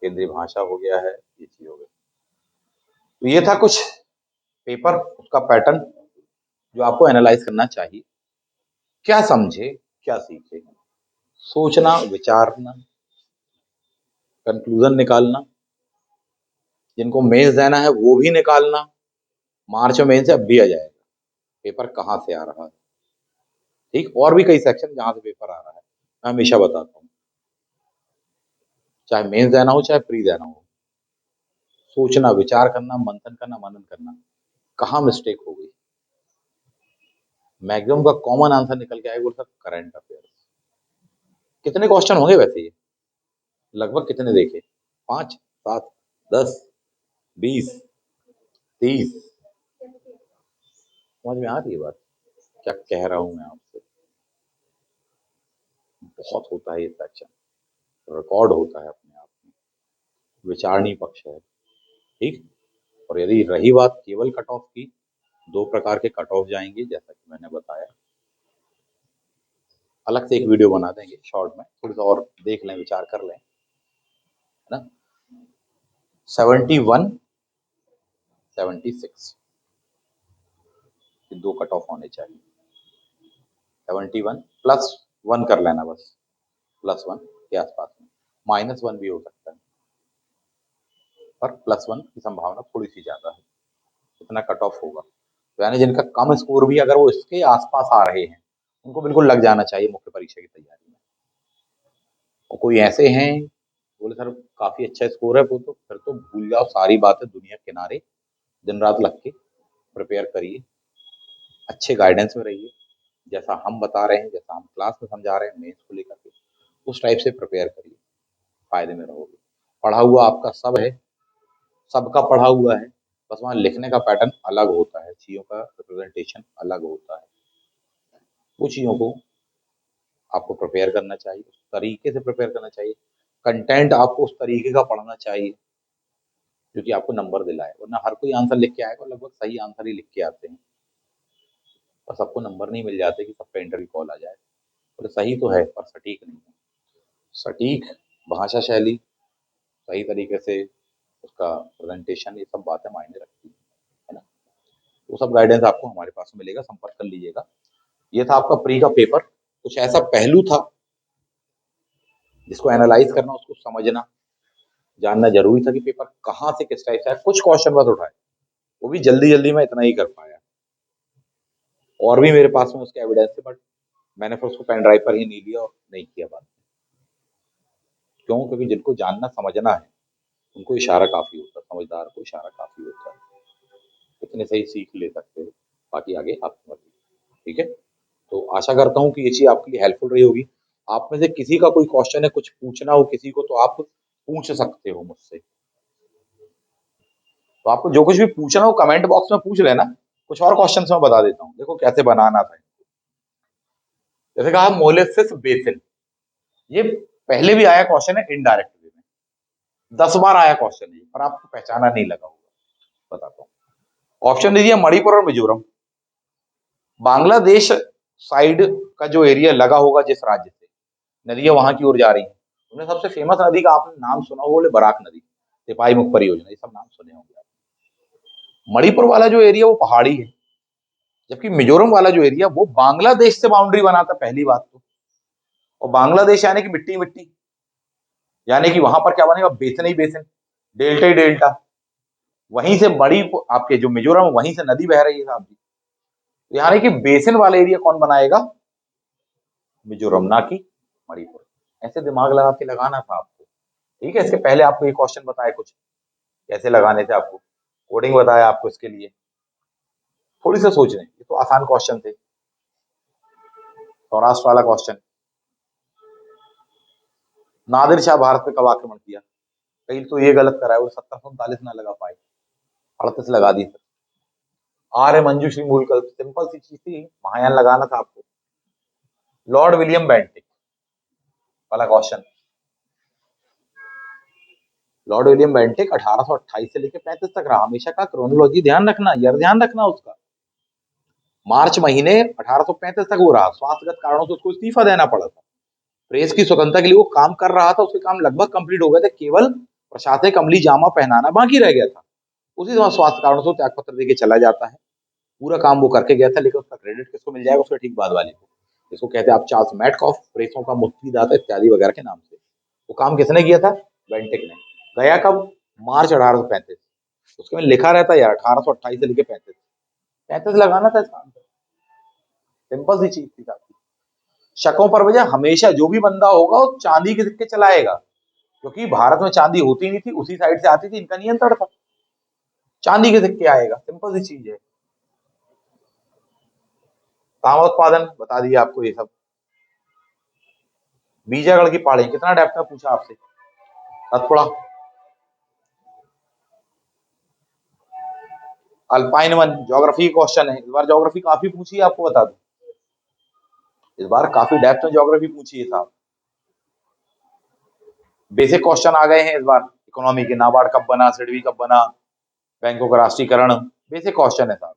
केंद्रीय भाषा हो गया है, ये चीज हो गई। तो ये था कुछ पेपर, उसका पैटर्न जो आपको एनालाइज करना चाहिए, क्या समझे क्या सीखे, सोचना विचारना, कंक्लूजन निकालना, जिनको मेंस देना है वो भी निकालना, मार्च में मेंस से अब भी आ जाएगा पेपर कहाँ से आ रहा है, ठीक, और भी कई सेक्शन जहां से पेपर आ रहा है, मैं हमेशा बताता हूँ, चाहे मेंस देना हो चाहे प्री देना हो, सोचना विचार करना, मंथन करना, मनन करना, कहाँ मिस्टेक हो गई, मैक्सिमम का कॉमन आंसर निकल के आएगा, बोल सर करंट अफेयर्स। कितने क्वेश्चन होंगे वैसे ये, लगभग कितने देखे, 5, 7, 10, 20, 30, समझ में आ रही है बात क्या कह रहा हूं मैं आपसे, बहुत होता है ये सेक्शन, रिकॉर्ड होता है अपने आप में, विचारणीय पक्ष है, ठीक। और यदि रही बात केवल कट ऑफ की, 2 प्रकार के कट ऑफ जाएंगे, जैसा कि मैंने बताया, अलग से एक वीडियो बना देंगे शॉर्ट में, थोड़ी सा और देख लें, विचार कर लें, है ना। 71, 76 ये 2 कट ऑफ होने चाहिए, 71 +1 कर लेना बस, +1 के आसपास में, -1 भी हो सकता है, पर +1 की संभावना थोड़ी सी ज्यादा है, इतना कट ऑफ होगा, तो यानी जिनका कम स्कोर भी अगर वो इसके आसपास आ रहे हैं, उनको बिल्कुल लग जाना चाहिए मुख्य परीक्षा की तैयारी में। और कोई ऐसे हैं बोले सर काफी अच्छा स्कोर है, वो तो फिर तो भूल जाओ सारी बातें दुनिया के किनारे, दिन रात लग के प्रिपेयर करिए, अच्छे गाइडेंस में रहिए, जैसा हम बता रहे हैं, जैसा हम क्लास में समझा रहे हैं मेंस को लेकर के, उस टाइप से प्रिपेयर करिए, फायदे में रहोगे। पढ़ा हुआ आपका सब है, सबका पढ़ा हुआ है, बस वहाँ लिखने का पैटर्न अलग होता है, चीज़ों का रिप्रेजेंटेशन अलग होता है, वो चीज़ों को आपको प्रिपेयर करना चाहिए, उस तरीके से प्रिपेयर करना चाहिए, कंटेंट आपको उस तरीके का पढ़ना चाहिए जो कि आपको नंबर दिलाए, वरना हर कोई आंसर लिख के आएगा, लगभग सही आंसर ही लिख के आते हैं, पर सबको नंबर नहीं मिल जाते कि सबका इंटरव्यू कॉल आ जाए, तो सही तो है पर सटीक नहीं है, सटीक भाषा शैली, सही तरीके से उसका प्रेजेंटेशन, ये सब बातें मायने रखती है ना। वो सब गाइडेंस आपको हमारे पास में मिलेगा, संपर्क कर लीजिएगा। ये था आपका प्री का पेपर, कुछ ऐसा पहलू था जिसको एनालाइज करना, उसको समझना, जानना जरूरी था कि पेपर कहाँ से किस टाइप से है, कुछ क्वेश्चन बस उठाए, वो भी जल्दी जल्दी में इतना ही कर पाया, और भी मेरे पास में उसके एविडेंस है, बट मैंने फिर उसको पेन ड्राइव पर ही नहीं लिया और नहीं किया बात, क्यों, क्योंकि जिनको जानना समझना है उनको इशारा काफी होता है, समझदार को इशारा काफी होता है, इतने सही सीख ले सकते हो, बाकी आगे आप समझिए, ठीक है। तो आशा करता हूँ कि ये चीज आपके लिए हेल्पफुल रही होगी। आप में से किसी का कोई क्वेश्चन है, कुछ पूछना हो किसी को, तो आप पूछ सकते हो मुझसे, तो आपको जो कुछ भी पूछना हो कमेंट बॉक्स में पूछ लेना, कुछ और क्वेश्चन मैं बता देता हूँ, देखो कैसे बनाना था। जैसे कहा मोलेसिस बेसिन, ये पहले भी आया क्वेश्चन है इनडायरेक्ट वे में, 10 बार आया क्वेश्चन है, पर आपको पहचाना नहीं लगा होगा, बताता हूँ। ऑप्शन दीजिए मणिपुर और मिजोरम। बांग्लादेश साइड का जो एरिया लगा होगा जिस राज्य से, नदियां वहां की ओर जा रही हैं, उनमें सबसे फेमस नदी का आपने नाम सुना हो, बोले बराक नदी, सिपाही मुख परियोजना, ये सब नाम सुने होंगे आप। मणिपुर वाला जो एरिया वो पहाड़ी है, जबकि मिजोरम वाला जो एरिया वो बांग्लादेश से बाउंड्री बनाता, पहली बात तो। और बांग्लादेश यानी कि मिट्टी मिट्टी, यानी कि वहां पर क्या बनेगा, बेसिन ही बेसिन, डेल्टा ही डेल्टा। वहीं से बड़ी आपके जो मिजोरम, वहीं से नदी बह रही है साहब जी, तो यानी कि बेसिन वाला एरिया कौन बनाएगा, मिजोरम, ना कि मणिपुर। ऐसे दिमाग लगा के लगाना था आपको, ठीक है। इसके पहले आपको ये क्वेश्चन बताए कुछ कैसे लगाने थे, आपको कोडिंग बताया आपको, इसके लिए थोड़ी सा सोच लें, ये तो आसान क्वेश्चन थे। सौराष्ट्र वाला क्वेश्चन, नादिर शाह भारत पे कब आक्रमण किया, कहीं तो ये गलत करा है, वो 70-39 ना लगा पाए, 38 लगा दी। आर्य मंजूश्री मूलकल्प, सिंपल सी चीज थी, महायान लगाना था आपको। लॉर्ड विलियम बेंटिक वाला क्वेश्चन, लॉर्ड विलियम बेंटिक 1828 से लेकर 35 तक रहा, हमेशा का क्रोनोलॉजी ध्यान रखना, ईयर ध्यान रखना उसका। मार्च महीने 1835 तक वो रहा, स्वास्थ्यगत कारणों से उसको इस्तीफा देना पड़ा था। प्रेस की स्वतंत्रता के लिए वो काम कर रहा था, उसके काम लगभग कंप्लीट हो गए थे, केवल प्रशासनिक अमली जामा पहनाना बाकी रह गया था। उसी समय स्वास्थ्य कारणों से त्याग पत्र देके चला जाता है। पूरा काम वो करके गया था, लेकिन उसका क्रेडिट किसको मिल जाएगा, उसके ठीक बाद वाले को, जिसको कहते हैं आप चार्ल्स मैडकॉफ, प्रेसों का मुफ्तीदाता इत्यादि वगैरह के नाम से। वो काम किसने किया था, बेंटिक ने। गया कब, मार्च 1835। उसके में लिखा रहता है यार 1828 से लेकर 35, 35 लगाना था इसका आंसर, सिंपल सी चीज थी काफी। शकों पर वजह, हमेशा जो भी बंदा होगा वो चांदी के सिक्के चलाएगा, क्योंकि भारत में चांदी होती नहीं थी, उसी साइड से आती थी, इनका नियंत्रण था, चांदी के सिक्के आएगा, सिंपल सी चीज है। तांबा उत्पादन बता दिया आपको ये सब। बीजागढ़ की पहाड़ी कितना डेप्थ में पूछा आपसे, Satpura. Alpine one, geography question है, इस बार ज्योग्राफी काफी पूछी है, आपको बता दूं, इस बार काफी डेप्थ में ज्योग्राफी पूछी है साहब। बेसिक क्वेश्चन आ गए हैं इस बार, इकोनॉमी के, नाबार्ड कब बना, सिडबी कब बना, बैंकों का राष्ट्रीयकरण, बेसिक क्वेश्चन है साहब,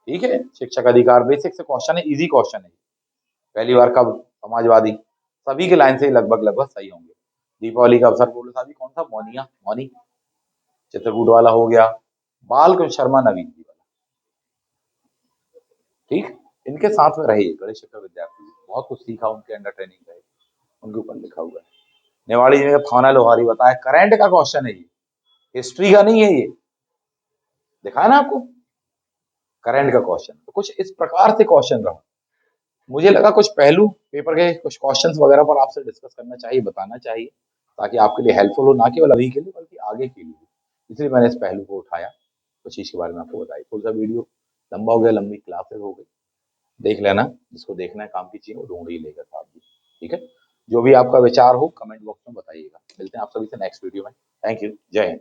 ठीक है। शिक्षक अधिकार बेसिक से क्वेश्चन है, इजी क्वेश्चन है। पहली बार कब, समाजवादी, सभी के लाइन से लगभग लगभग सही होंगे। दीपावली का अवसर बोलो साहब, कौन सा, मौनिया, मौनी, चित्रकूट वाला हो गया, बाल शर्मा नवीन जी वाला, ठीक। इनके साथ में रहे गणेश शिक्षक विद्यार्थी, बहुत कुछ सीखा, उनके अंडर ट्रेनिंग रहे, उनके ऊपर लिखा हुआ है। नेवाड़ी जी ने थाना लोहारी बताया, करंट का क्वेश्चन है ये, हिस्ट्री का नहीं है ये, दिखाया ना आपको, करंट का क्वेश्चन। तो कुछ इस प्रकार से क्वेश्चन रहा, मुझे लगा कुछ पहलू पेपर के कुछ क्वेश्चंस वगैरह पर आपसे डिस्कस करना चाहिए, बताना चाहिए, ताकि आपके लिए हेल्पफुल हो, ना केवल अभी के लिए बल्कि आगे के लिए, इसलिए मैंने इस पहलू को उठाया, कुछ चीज के बारे में आपको बताई। थोड़ा सा वीडियो लंबा हो गया, लंबी क्लासेस हो गई, देख लेना, जिसको देखना है काम की चीज वो ढूंढ ही लेगा साहब जी, ठीक है। जो भी आपका विचार हो कमेंट बॉक्स में बताइएगा, मिलते हैं आप सभी से नेक्स्ट वीडियो में। थैंक यू, जय हिंद।